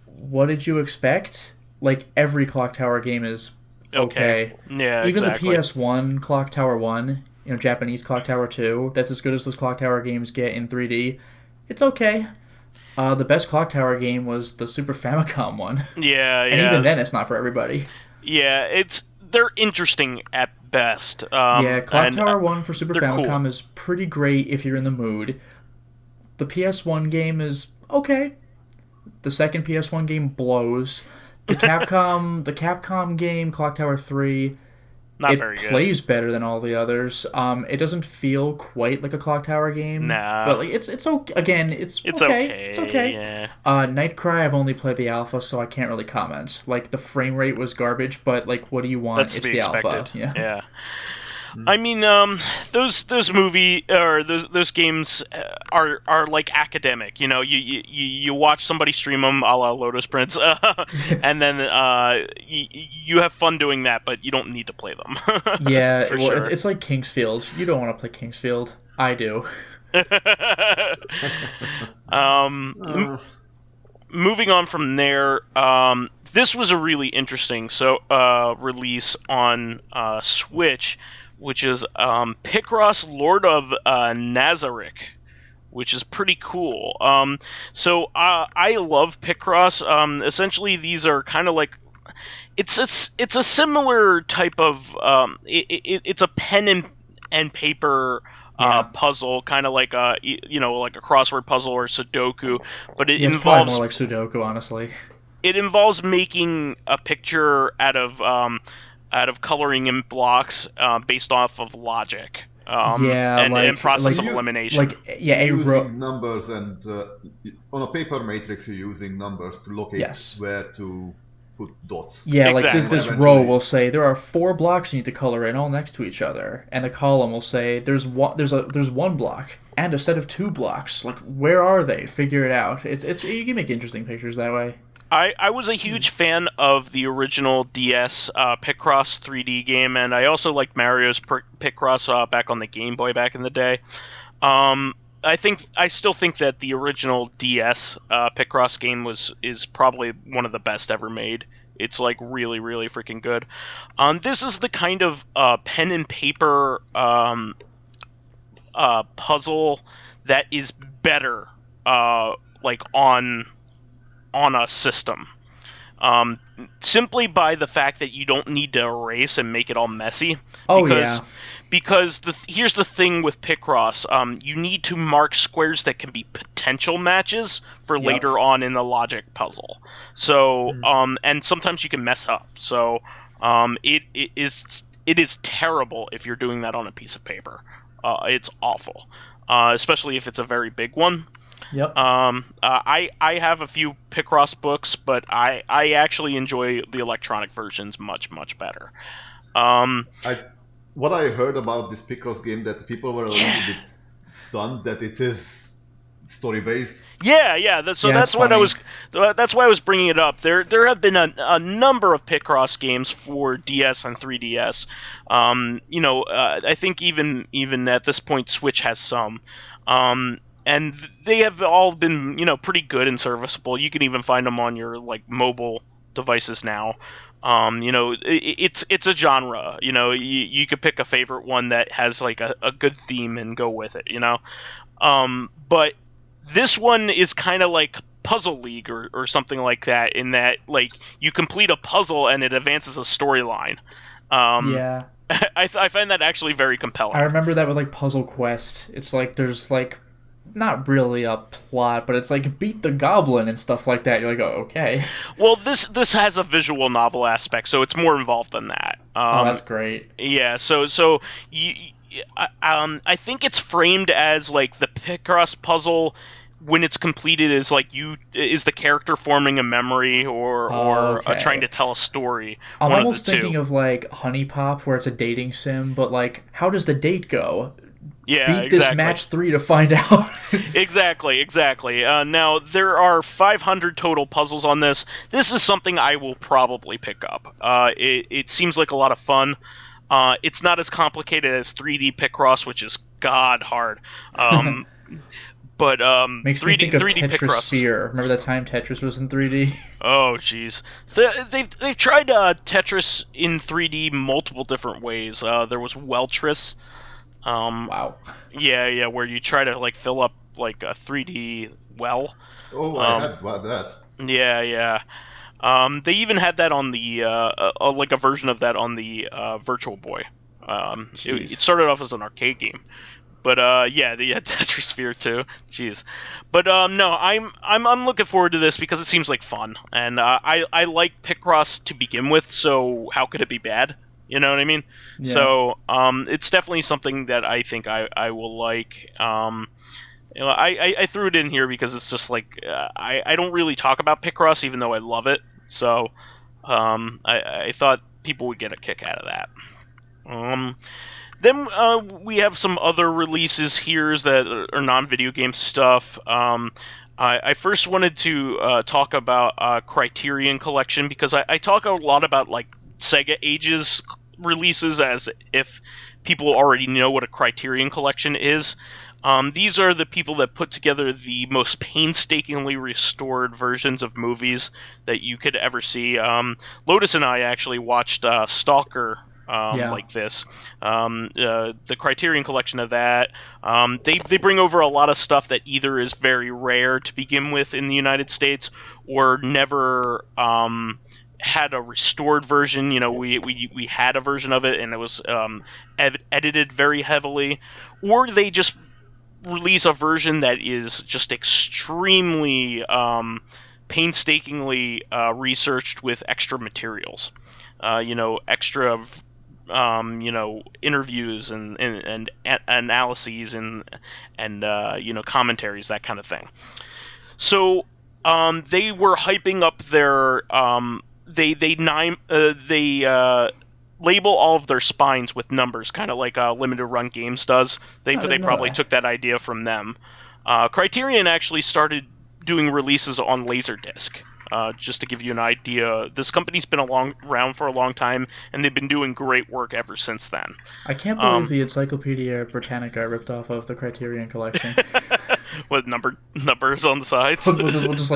what did you expect? Like every Clock Tower game is okay. Yeah, even exactly. the PS1 Clock Tower 1, Japanese Clock Tower 2, that's as good as those Clock Tower games get in 3D. It's okay. The best Clock Tower game was the Super Famicom one. Yeah. And even then, it's not for everybody. Yeah, they're interesting at best. Clock Tower 1 for Super Famicom cool. is pretty great if you're in the mood. The PS1 game is okay. The second PS1 game blows. The Capcom game, Clock Tower 3... Not very good. It plays better than all the others. It doesn't feel quite like a Clock Tower game. Nah. But like it's okay. Again, it's okay. It's okay. Yeah. Nightcry, I've only played the alpha, so I can't really comment. Like the frame rate was garbage, but like what do you want? That's it's to be the expected. Alpha. Yeah. I mean, those games are like academic. You watch somebody stream them, a la Lotus Prince, and then you have fun doing that, but you don't need to play them. Yeah, sure. It's like Kingsfield. You don't want to play Kingsfield. I do. Moving on from there, this was a really interesting release on Switch, which is Picross, Lord of Nazarick, which is pretty cool. I love Picross. Essentially, these are kind of like it's a similar type of it's a pen and paper puzzle, kind of like like a crossword puzzle or Sudoku, but it it's involves probably more like Sudoku, honestly. It involves making a picture out of coloring in blocks based off of logic. And process of elimination. Using numbers and on a paper matrix, you're using numbers to locate where to put dots. Yeah, exactly. like this row will say there are 4 blocks you need to color in all next to each other, and the column will say there's one block and a set of 2 blocks. Like where are they? Figure it out. It's you can make interesting pictures that way. I was a huge fan of the original DS Picross 3D game, and I also liked Mario's Picross back on the Game Boy back in the day. I still think that the original DS Picross game is probably one of the best ever made. It's like really, really freaking good. This is the kind of pen and paper puzzle that is better like on a system. Simply by the fact that you don't need to erase and make it all messy. because here's the thing with Picross. You need to mark squares that can be potential matches for later on in the logic puzzle. So, and sometimes you can mess up. So, it is terrible if you're doing that on a piece of paper. It's awful, especially if it's a very big one. Yep. I have a few Picross books, but I actually enjoy the electronic versions much better. What I heard about this Picross game, that people were a little bit stunned that it is story based. Yeah. That's what I was. That's why I was bringing it up. There have been a number of Picross games for DS and 3DS. I think even at this point, Switch has some. And they have all been, pretty good and serviceable. You can even find them on your mobile devices now. It's a genre. You could pick a favorite one that has a good theme and go with it. But this one is kind of like Puzzle League or something like that, in that you complete a puzzle and it advances a storyline. Yeah. I find that actually very compelling. I remember that with Puzzle Quest. It's there's not really a plot, but it's beat the goblin and stuff like that. You're oh, okay. Well, this has a visual novel aspect, so it's more involved than that. Oh, that's great. Yeah, so I think it's framed as the Picross puzzle when it's completed is the character forming a memory or trying to tell a story. I'm almost thinking of Honey Pop, where it's a dating sim, but how does the date go? Yeah, beat this match 3 to find out. Exactly. Now, there are 500 total puzzles on this. This is something I will probably pick up. It seems like a lot of fun. It's not as complicated as 3D Picross, which is god hard. But makes 3D, me think of 3D Tetris Picross. Sphere. Remember that time Tetris was in 3D? Oh, jeez. They've tried Tetris in 3D multiple different ways. There was Weltris. Wow. Yeah, where you try to fill up a 3D well. Oh, I had about that. Yeah. They even had that on the a version of that on the Virtual Boy. It started off as an arcade game, but yeah, they had Tetris Sphere too. Jeez, but no, I'm looking forward to this because it seems like fun, and I like Picross to begin with, so how could it be bad? You know what I mean? Yeah. So it's definitely something that I think I will like. I threw it in here because it's just I don't really talk about Picross, even though I love it. So I thought people would get a kick out of that. Then we have some other releases here that are non-video game stuff. I first wanted to talk about Criterion Collection because I talk a lot about Sega Ages releases as if people already know what a Criterion Collection is. These are the people that put together the most painstakingly restored versions of movies that you could ever see. Lotus and I actually watched Stalker like this. The Criterion Collection of that. They bring over a lot of stuff that either is very rare to begin with in the United States or never had a restored version. We had a version of it and it was edited very heavily, or they just release a version that is just extremely painstakingly researched with extra materials, extra interviews and analyses and commentaries, that kind of thing. So they were hyping up their they label all of their spines with numbers, kind of like Limited Run Games does. They probably took that idea from them. Criterion actually started doing releases on Laserdisc. Just to give you an idea, this company's been around for a long time, and they've been doing great work ever since then. I can't believe the Encyclopedia Britannica ripped off of the Criterion Collection. What numbers on the sides? we'll just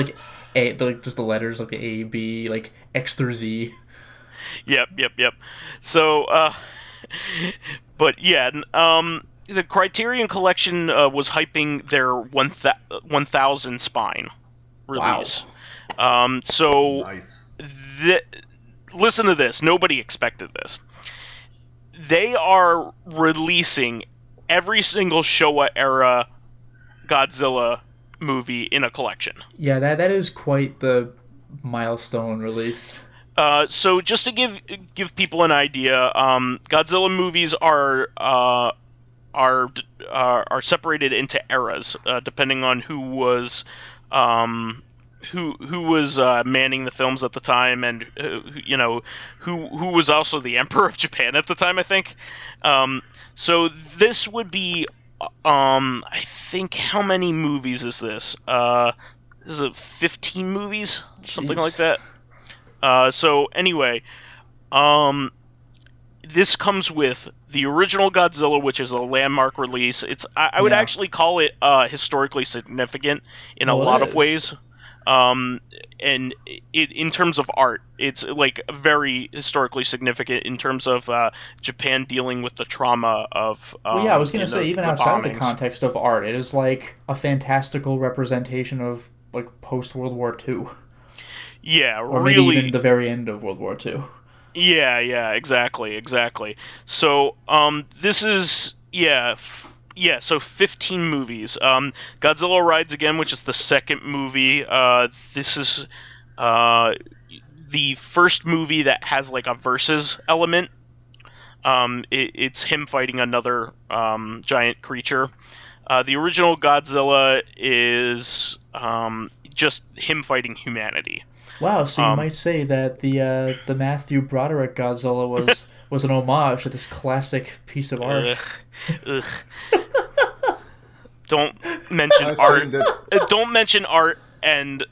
A, just the letters the A, B, X through Z. Yep. So, but yeah, the Criterion Collection was hyping their 1000 spine release. Wow. So, Nice. listen to this. Nobody expected this. they are releasing every single Showa era Godzilla movie in a collection. Yeah, that is quite the milestone release. So just to give people an idea, Godzilla movies are separated into eras, depending on who was manning the films at the time, and who was also the emperor of Japan at the time, I think. So this would be, I think, how many movies is this? Is it 15 movies, something like that? So anyway, this comes with the original Godzilla, which is a landmark release. I would actually call it historically significant in a lot of ways. And in terms of art, it's like very historically significant in terms of Japan dealing with the trauma of. I was going to say, even outside bombings. of the context of art, it is like a fantastical representation of like post World War II. Yeah, or really. Maybe even the very end of World War II. Yeah, exactly. So, this is so 15 movies. Godzilla Rides Again, which is the second movie. This is the first movie that has like a versus element. It's him fighting another giant creature. The original Godzilla is just him fighting humanity. Wow, so you might say that the Matthew Broderick Godzilla was an homage to this classic piece of art. Don't mention art. Don't mention art and a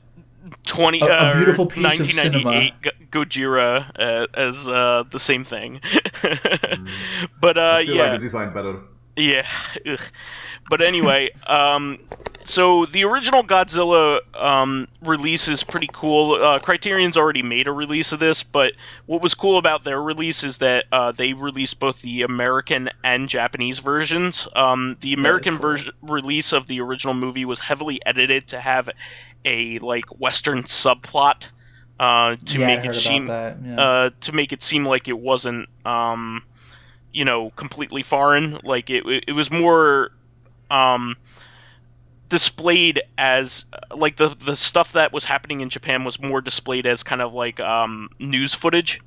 beautiful piece of cinema. Gojira as the same thing. But I still like the design better. Yeah. But anyway, so the original Godzilla release is pretty cool. Criterion's already made a release of this, but what was cool about their release is that they released both the American and Japanese versions. The American release of the original movie was heavily edited to have a like Western subplot to make it seem like it wasn't completely foreign. Like it was more displayed as like the stuff that was happening in Japan was more displayed as kind of like news footage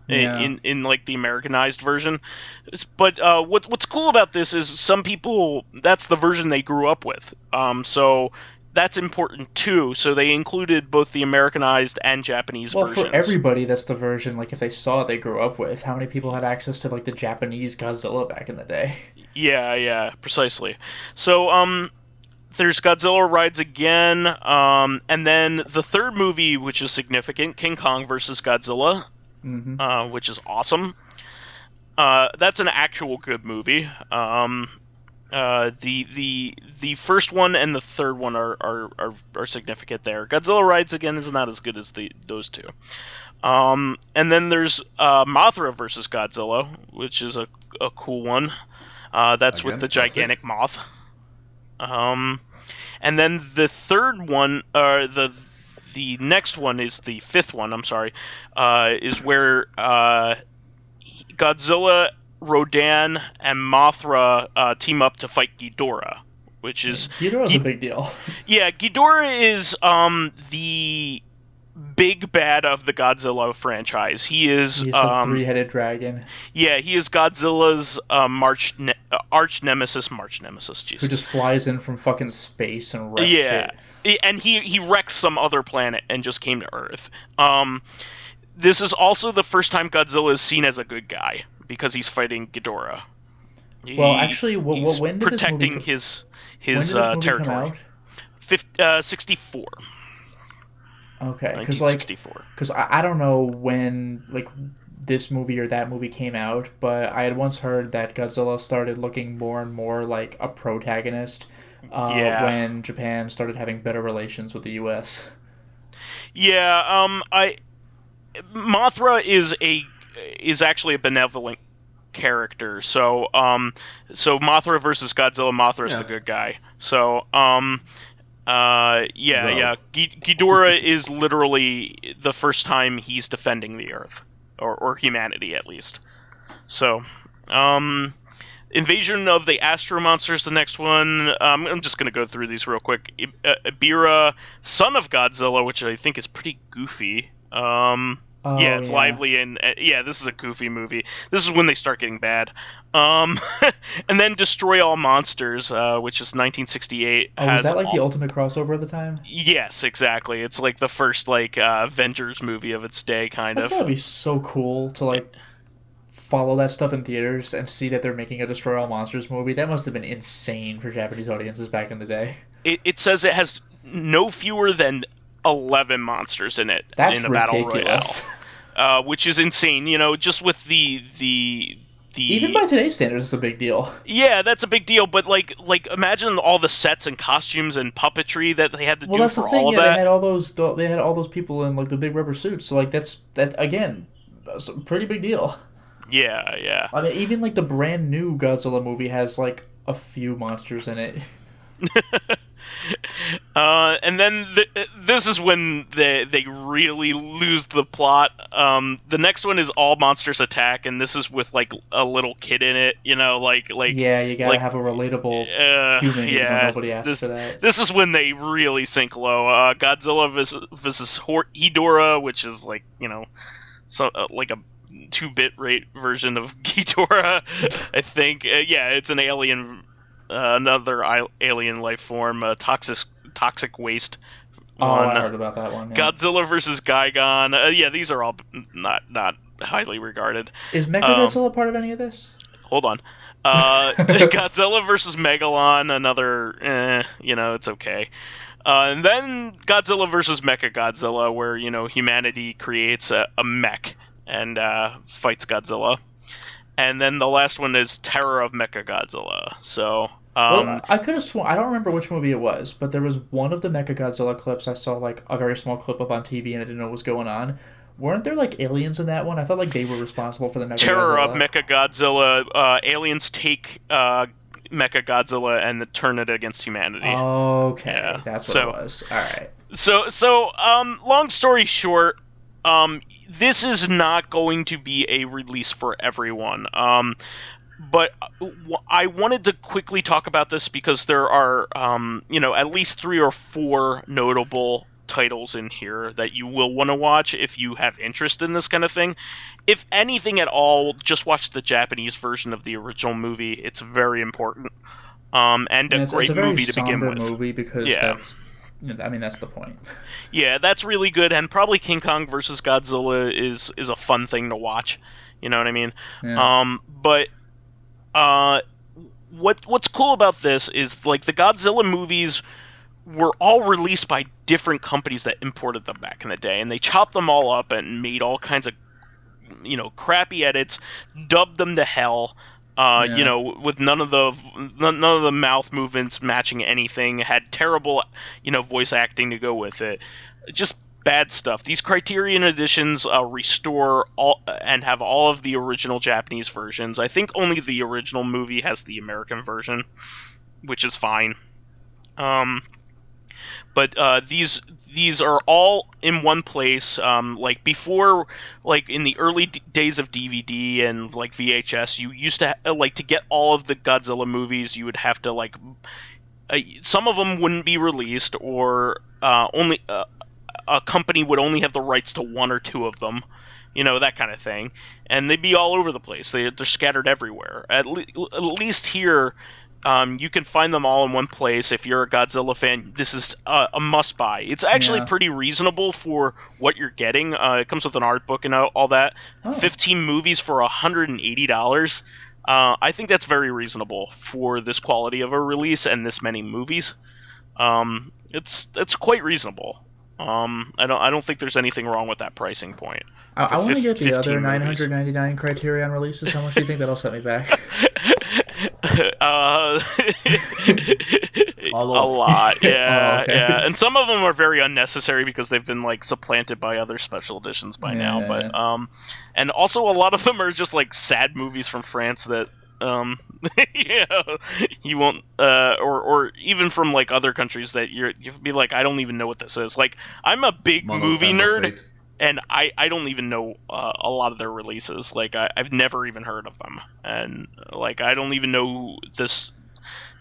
in like the Americanized version. But what's cool about this is some people, that's the version they grew up with. So that's important too. So they included both the Americanized and Japanese versions. Well, for everybody, that's the version, like, if they saw it, they grew up with. How many people had access to, like, the Japanese Godzilla back in the day? Yeah, precisely. So, there's Godzilla Rides Again, and then the third movie, which is significant, King Kong vs. Godzilla, which is awesome. That's an actual good movie. The first one and the third one are significant there. Godzilla Rides Again is not as good as those two. And then there's Mothra vs. Godzilla, which is a cool one. That's again, with the gigantic moth. And then the third one, the next one is the fifth one. I'm sorry, is where Godzilla, Rodan, and Mothra team up to fight Ghidorah, which is Ghidorah's a big deal. Yeah, Ghidorah is the big bad of the Godzilla franchise. He's the three-headed dragon. Yeah, he is Godzilla's arch nemesis. Jesus. Who just flies in from fucking space and wrecks shit. And he wrecks some other planet and just came to Earth. This is also the first time Godzilla is seen as a good guy because he's fighting Ghidorah. Well, actually, when did protecting this movie his territory. 64. Okay, because I don't know when like this movie or that movie came out, but I had once heard that Godzilla started looking more and more like a protagonist when Japan started having better relations with the U.S. Yeah, Mothra is actually a benevolent character, so Mothra versus Godzilla, Mothra is the good guy. So Ghidorah is literally the first time he's defending the Earth, or humanity at least. So Invasion of the Astro Monsters, the next one. I'm just gonna go through these real quick. Ibira, Son of Godzilla, which I think is pretty goofy. Yeah, Oh it's yeah. lively and yeah, this is a goofy movie. This is when they start getting bad. Um, and then Destroy All Monsters, which is 1968, Oh, was has that like the all. ultimate crossover at the time? Yes, exactly. It's like the first like Avengers movie of its day, kind That's of. gotta be so cool to like follow that stuff in theaters and see that they're making a Destroy All Monsters movie. That must have been insane for Japanese audiences back in the day. It says it has no fewer than 11 monsters in it in That's a battle royale, ridiculous. which is insane. Just with Even by today's standards, it's a big deal. yeah, that's a big deal. But like imagine all the sets and costumes and puppetry that they had to Well, do that's the for thing. all of Yeah, that. they had all those people in like the big rubber suits. So like that again, that's a pretty big deal. Yeah, yeah. I mean, even like the brand new Godzilla movie has like a few monsters in it. And then this is when they really lose the plot. The next one is All Monsters Attack, and this is with like a little kid in it. Yeah, you gotta Like have a relatable human, even though yeah. nobody asks This for that. this is when they really sink low. Godzilla versus Ghidorah, which is like so like a 2-bit rate version of Ghidorah, I think. Yeah, it's an alien, another alien life form, toxic waste Oh, one. I heard about that one. Yeah. Godzilla versus Gigon. Yeah, these are all not highly regarded. Is Um, Mechagodzilla part of any of this? Hold on. Godzilla versus Megalon, another, it's okay. And then Godzilla versus Mechagodzilla, where, humanity creates a mech and fights Godzilla. And then the last one is Terror of Mechagodzilla. So, Well, I could have sworn I don't remember which movie it was, but there was one of the Mechagodzilla clips I saw like a very small clip of on TV, and I didn't know what was going on. Weren't there like aliens in that one? I thought like they were responsible for the Terror of Mechagodzilla. Mechagodzilla, aliens take Mechagodzilla and turn it against humanity. Okay, Yeah. that's what it So, was. All right. long story short, this is not going to be a release for everyone. But I wanted to quickly talk about this because there are, at least 3 or 4 notable titles in here that you will want to watch if you have interest in this kind of thing. If anything at all, just watch the Japanese version of the original movie. It's very important. And And a it's a great very movie to begin somber with. movie because Yeah. that's the point. Yeah, that's really good, and probably King Kong versus Godzilla is a fun thing to watch. You know what I mean? Yeah. But what's cool about this is like the Godzilla movies were all released by different companies that imported them back in the day, and they chopped them all up and made all kinds of crappy edits, dubbed them to hell. Yeah. With none of the mouth movements matching anything, had terrible, voice acting to go with it, just bad stuff. These Criterion editions restore all and have all of the original Japanese versions. I think only the original movie has the American version, which is fine. But these are all in one place. Like before, like in the early days of DVD and like VHS, you used to like to get all of the Godzilla movies. You would have to like some of them wouldn't be released, or only a company would only have the rights to 1 or 2 of them. That kind of thing, and they'd be all over the place. They're scattered everywhere. At least here, you can find them all in one place. If you're a Godzilla fan, this is a must-buy. It's actually Yeah. pretty reasonable for what you're getting. It comes with an art book and all that. Oh. 15 movies for $180. I think that's very reasonable for this quality of a release and this many movies. It's quite reasonable. I don't think there's anything wrong with that pricing point. I want to get the other 15 movies. 999 Criterion releases. How much do you think that'll set me back? uh, A lot. a lot, yeah, Oh, okay. yeah, and some of them are very unnecessary because they've been like supplanted by other special editions by now. Yeah. But and also a lot of them are just like sad movies from France that you won't or even from like other countries that you'd be like, I don't even know what this is. Like, I'm a big Monos movie and nerd. Fate. and I don't even know a lot of their releases. Like I've never even heard of them, and like I don't even know this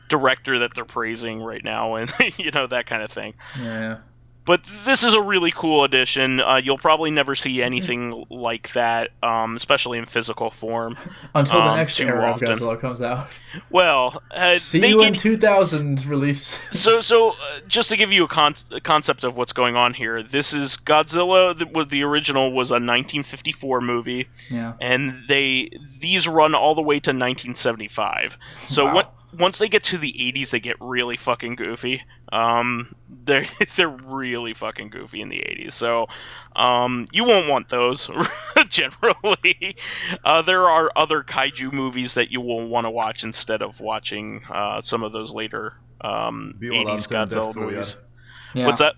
director that they're praising right now, and that kind of thing. Yeah. But this is a really cool edition. You'll probably never see anything like that, especially in physical form. Until the next too era often. of Godzilla comes out. Well, See you in 2000 release. So just to give you a concept of what's going on here, this is Godzilla. The original was a 1954 movie, Yeah. and these run all the way to 1975. So Wow. once they get to the 80s, they get really fucking goofy. They're really fucking goofy in the 80s. So you won't want those generally. There are other kaiju movies that you will want to watch instead of watching some of those later 80s Godzilla movies. Yeah. What's that?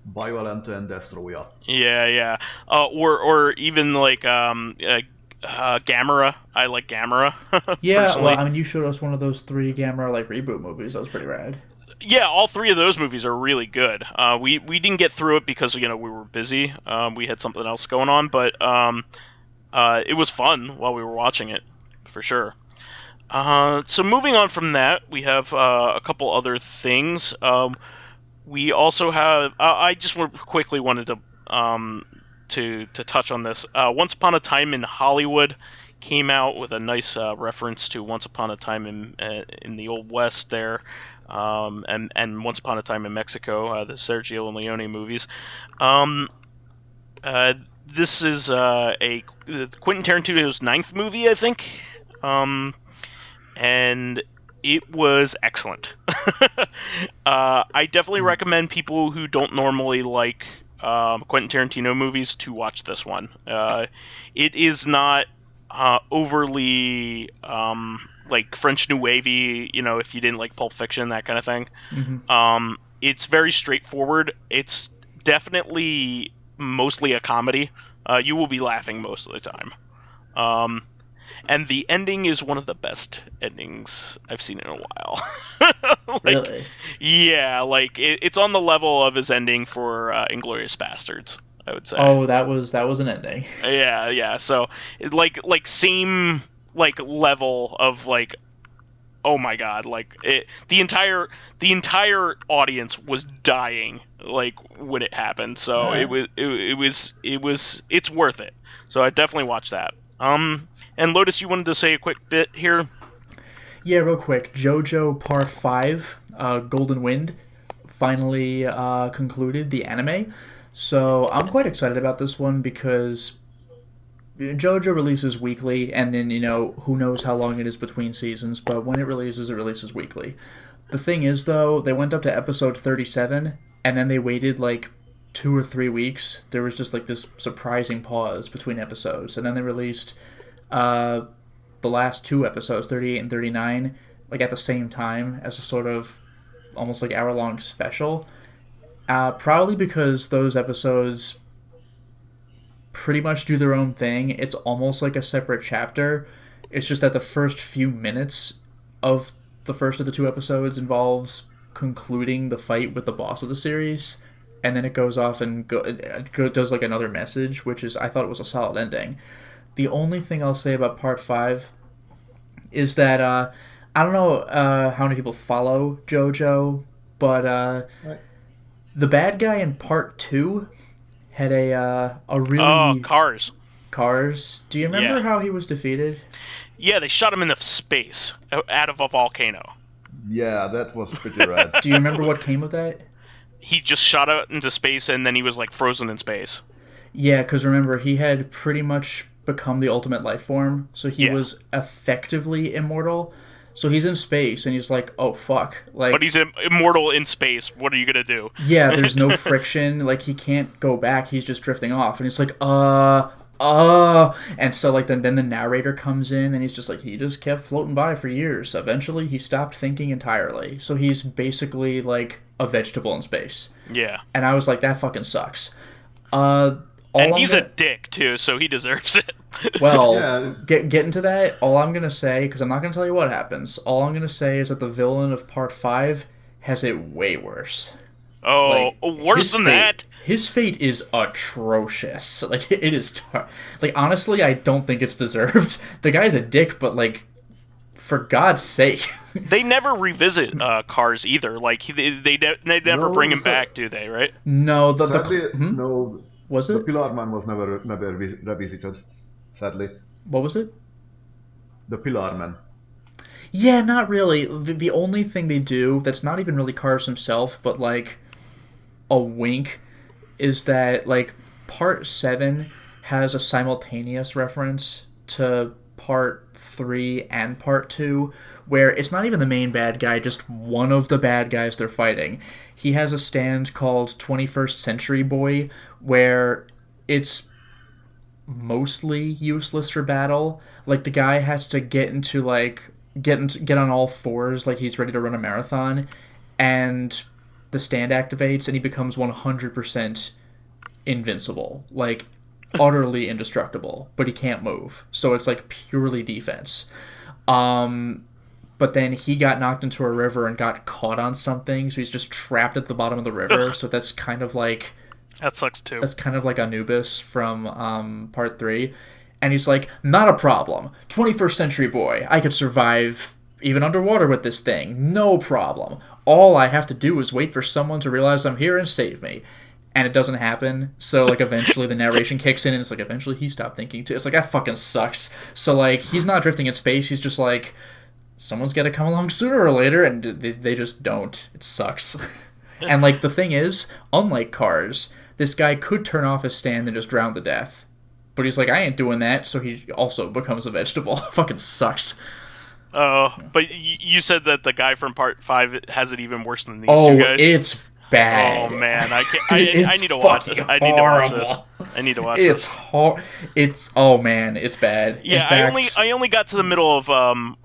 Violent and Destroyer. Yeah. Or even like Gamera. I like Gamera. Yeah, personally. well, I mean, you showed us one of those 3 Gamera like reboot movies. That was pretty rad. Yeah, all 3 of those movies are really good. We didn't get through it because we were busy. We had something else going on, but it was fun while we were watching it, for sure. So moving on from that, we have a couple other things. We also have. I just quickly wanted to touch on this. Once Upon a Time in Hollywood came out with a nice reference to Once Upon a Time in the Old West there. And Once Upon a Time in Mexico, the Sergio Leone movies. This is Quentin Tarantino's 9th movie, I think, and it was excellent. I definitely recommend people who don't normally like Quentin Tarantino movies to watch this one. It is not overly like French New Wavy, if you didn't like Pulp Fiction, that kind of thing. Mm-hmm. It's very straightforward. It's definitely mostly a comedy. You will be laughing most of the time. And the ending is one of the best endings I've seen in a while. Really? Yeah, like it's on the level of his ending for Inglourious Bastards, I would say. Oh, that was an ending. Yeah. So, like same level of like, oh my god, like the entire audience was dying like when it happened. So Right. it's worth it. So I definitely watch that. And Lotus, you wanted to say a quick bit here? Yeah, real quick. Jojo Part 5, Golden Wind, finally concluded the anime. So I'm quite excited about this one because JoJo releases weekly, and then, who knows how long it is between seasons, but when it releases weekly. The thing is, though, they went up to episode 37, and then they waited, 2 or 3 weeks. There was just, this surprising pause between episodes, and then they released the last 2 episodes, 38 and 39, at the same time as a sort of almost hour-long special. Probably because those episodes pretty much do their own thing. It's almost like a separate chapter. It's just that the first few minutes of the first of the 2 episodes involves concluding the fight with the boss of the series, and then it goes off and does another message, which is, I thought it was a solid ending. The only thing I'll say about Part 5 is that I don't know how many people follow JoJo, but Right. the bad guy in Part 2 had a really... Oh, Cars. Cars. Do you remember Yeah. how he was defeated? Yeah, they shot him into space out of a volcano. Yeah, that was pretty rad. Do you remember what came of that? He just shot out into space, and then he was frozen in space. Yeah, because remember, he had pretty much become the ultimate life form, so he Yeah. was effectively immortal. So he's in space, and he's like, oh, fuck. But he's immortal in space. What are you gonna do? Yeah, there's no friction. He can't go back. He's just drifting off. And it's like, And so, then the narrator comes in, and he's just he just kept floating by for years. Eventually, he stopped thinking entirely. So he's basically, a vegetable in space. Yeah. And I was like, that fucking sucks. And he's a dick, too, so he deserves it. Well, Yeah. get into that. All I'm going to say, because I'm not going to tell you what happens, all I'm going to say is that the villain of Part 5 has it way worse. Oh, Like worse than that. His fate is atrocious. Like it is. Like honestly, I don't think it's deserved. The guy's a dick, but like, for God's sake. They never revisit Cars either. Like they never bring No, him back, do they? Right? No, sadly, no. Was The it? Pillar Man was never revisited. Sadly, What was it? the Pillar Man. Yeah, not really. The only thing they do that's not even really Cars himself, but like a wink, is that like part 7 has a simultaneous reference to part 3 and part 2, where it's not even the main bad guy, just one of the bad guys they're fighting. He has a stand called 21st Century Boy, where it's mostly useless for battle. Like the guy has to get on all fours like he's ready to run a marathon, and the stand activates and he becomes 100% invincible, like utterly indestructible, but he can't move. So it's like purely defense. But then he got knocked into a river and got caught on something, so he's just trapped at the bottom of the river. So that's kind of like That sucks too. that's kind of like Anubis from part 3. And he's like, not a problem. 21st Century Boy. I could survive even underwater with this thing. No problem. All I have to do is wait for someone to realize I'm here and save me. And it doesn't happen. So, like, eventually the narration kicks in and it's like, eventually he stopped thinking too. It's like, that fucking sucks. So, like, he's not drifting in space. He's just like, someone's got to come along sooner or later. And they just don't. It sucks. And, like, the thing is, unlike Cars, this guy could turn off his stand and just drown to death. But he's like, I ain't doing that, so he also becomes a vegetable. Fucking sucks. Oh, but you said that the guy from part 5 has it even worse than these Oh, two guys. it's bad. Oh man, I can't. I need to watch this. I need to watch this. It's oh man, it's bad. Yeah, In fact, I only got to the middle of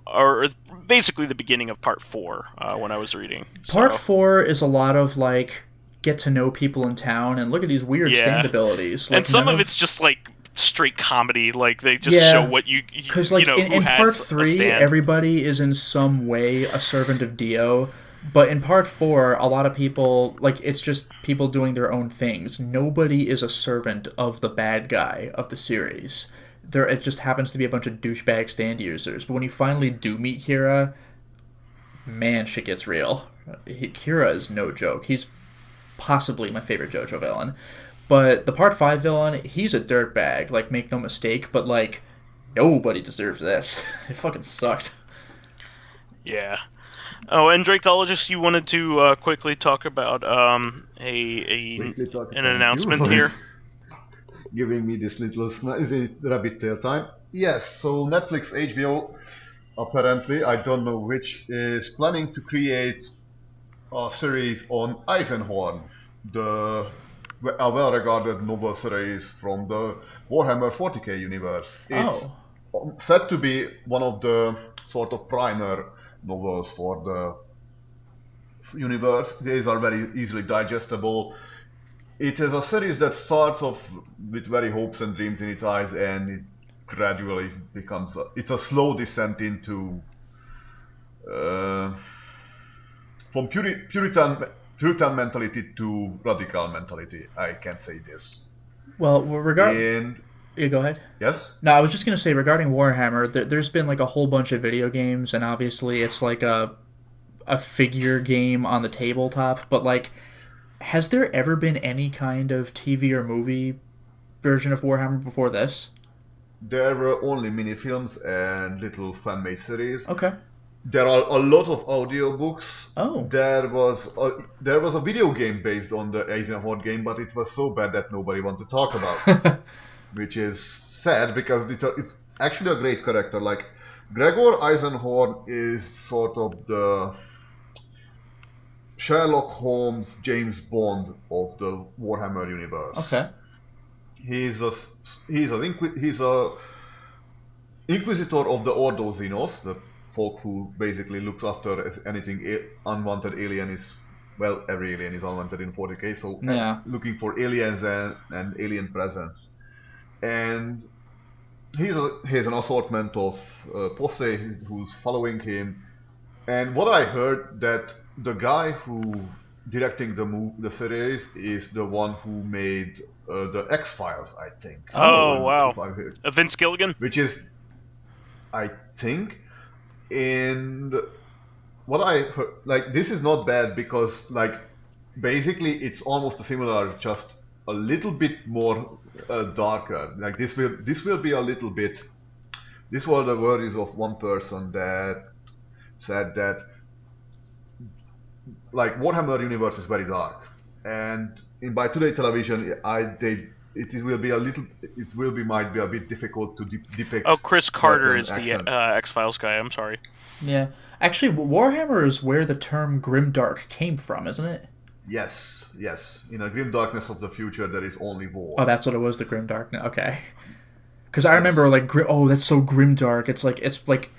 or basically the beginning of part 4 when I was reading. Part So, 4 is a lot of like get to know people in town and look at these weird Yeah. stand abilities. Like, and some none of it's just like straight comedy. Like they just Yeah, show what you because like know, who in has part a 3, stand. everybody is in some way a servant of Dio. But in part 4, a lot of people, like, it's just people doing their own things. Nobody is a servant of the bad guy of the series. It just happens to be a bunch of douchebag stand users. But when you finally do meet Kira, man, shit gets real. Kira is no joke. He's possibly my favorite JoJo villain. But the part 5 villain, he's a dirtbag. Like, make no mistake. But, like, nobody deserves this. It fucking sucked. Yeah. Oh, and Dracologist, you wanted to quickly talk about an announcement here. Giving me this little rabbit tail time. Yes, so Netflix, HBO, apparently, I don't know which, is planning to create a series on Eisenhorn, a well-regarded novel series from the Warhammer 40k universe. It's said to be one of the sort of primer novels for the universe. These are very easily digestible. It is a series that starts off with very hopes and dreams in its eyes, and it gradually becomes it's a slow descent into from Puritan mentality to radical mentality. I can say this. Well, yeah, go ahead. Yes? No, I was just going to say, regarding Warhammer, there's been like a whole bunch of video games, and obviously it's like a figure game on the tabletop, but like, has there ever been any kind of TV or movie version of Warhammer before this? There were only mini-films and little fan-made series. Okay. There are a lot of audiobooks. Oh. There was a video game based on the Eisenhorn game, but it was so bad that nobody wanted to talk about it. Which is sad, because it's actually a great character. Like, Gregor Eisenhorn is sort of the Sherlock Holmes, James Bond of the Warhammer universe. Okay. He's a Inquisitor of the Ordo Xenos, the folk who basically looks after anything unwanted alien is, well, every alien is unwanted in 40k, so yeah. Looking for aliens and alien presence. And he's an assortment of posse who's following him. And what I heard, that the guy who directing the series is the one who made the X-Files, I think. Oh, wow. If I- Vince Gilligan? Which is, I think, and what I heard, like, this is not bad because, like, basically it's almost similar, just a little bit more darker. Like, this will be a little bit. These were the worries of one person that said that, like, Warhammer universe is very dark, and by today television, might be a bit difficult to depict. Oh, Chris Carter certain is the action. X-Files guy. I'm sorry. Yeah. Actually, Warhammer is where the term grimdark came from, isn't it? Yes. In a grim darkness of the future, there is only war. Oh, that's what it was, the grimdark. Okay. Because I remember, like, oh, that's so grimdark. It's like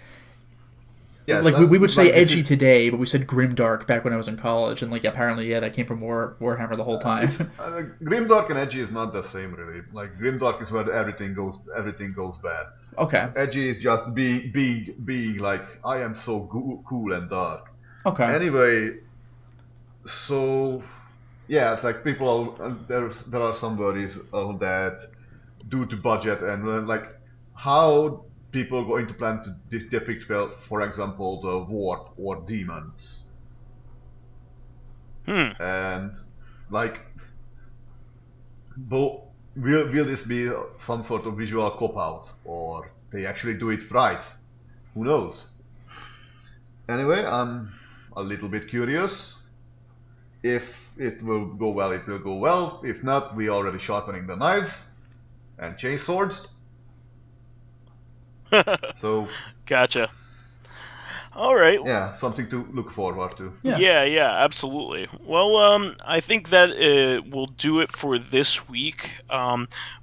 Yes, like we would say like, edgy today, but we said grimdark back when I was in college, and like apparently, yeah, that came from Warhammer the whole time. Grimdark and edgy is not the same, really. Like, grimdark is where everything goes bad. Okay. Edgy is just being like, I am so cool and dark. Okay. Anyway, so yeah, it's like there are some worries that due to budget and like how people are going to plan to depict, well, for example, the war or demons. And like, will this be some sort of visual cop-out, or they actually do it right? Who knows? Anyway, I'm a little bit curious. If it will go well, it will go well. If not, we are already sharpening the knives and chainswords. So, Gotcha. All right. yeah, something to look forward to. Yeah, absolutely. Well, I think that will do it for this week.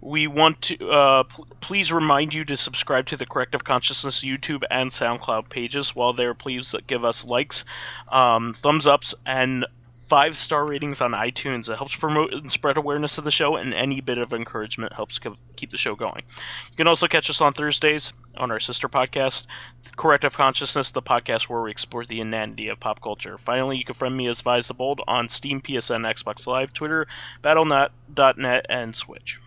We want to please remind you to subscribe to the Corrective Consciousness YouTube and SoundCloud pages. While there, please give us likes, thumbs ups, and 5-star ratings on iTunes. It helps promote and spread awareness of the show, and any bit of encouragement helps keep the show going. You can also catch us on Thursdays on our sister podcast, Corrective Consciousness, the podcast where we explore the inanity of pop culture. Finally, you can friend me as vysethebold on Steam, PSN, Xbox Live, Twitter, Battle.net, and Switch.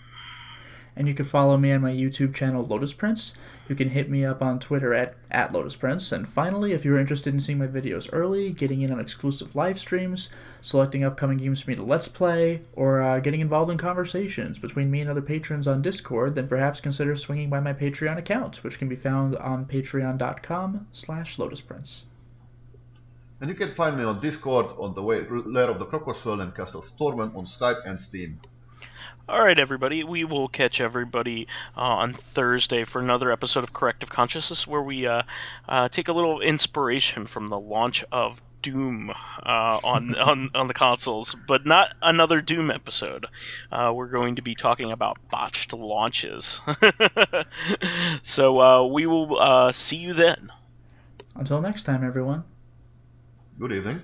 And you can follow me on my YouTube channel, Lotus Prince. You can hit me up on Twitter at Lotus Prince. And finally, if you're interested in seeing my videos early, getting in on exclusive live streams, selecting upcoming games for me to Let's Play, or getting involved in conversations between me and other patrons on Discord, then perhaps consider swinging by my Patreon account, which can be found on patreon.com/LotusPrince. And you can find me on Discord, on the Lair of the Crocoswell and Castle Stormen, on Skype and Steam. All right, everybody. We will catch everybody on Thursday for another episode of Corrective Consciousness, where we take a little inspiration from the launch of Doom on the consoles, but not another Doom episode. We're going to be talking about botched launches. So we will see you then. Until next time, everyone. Good evening.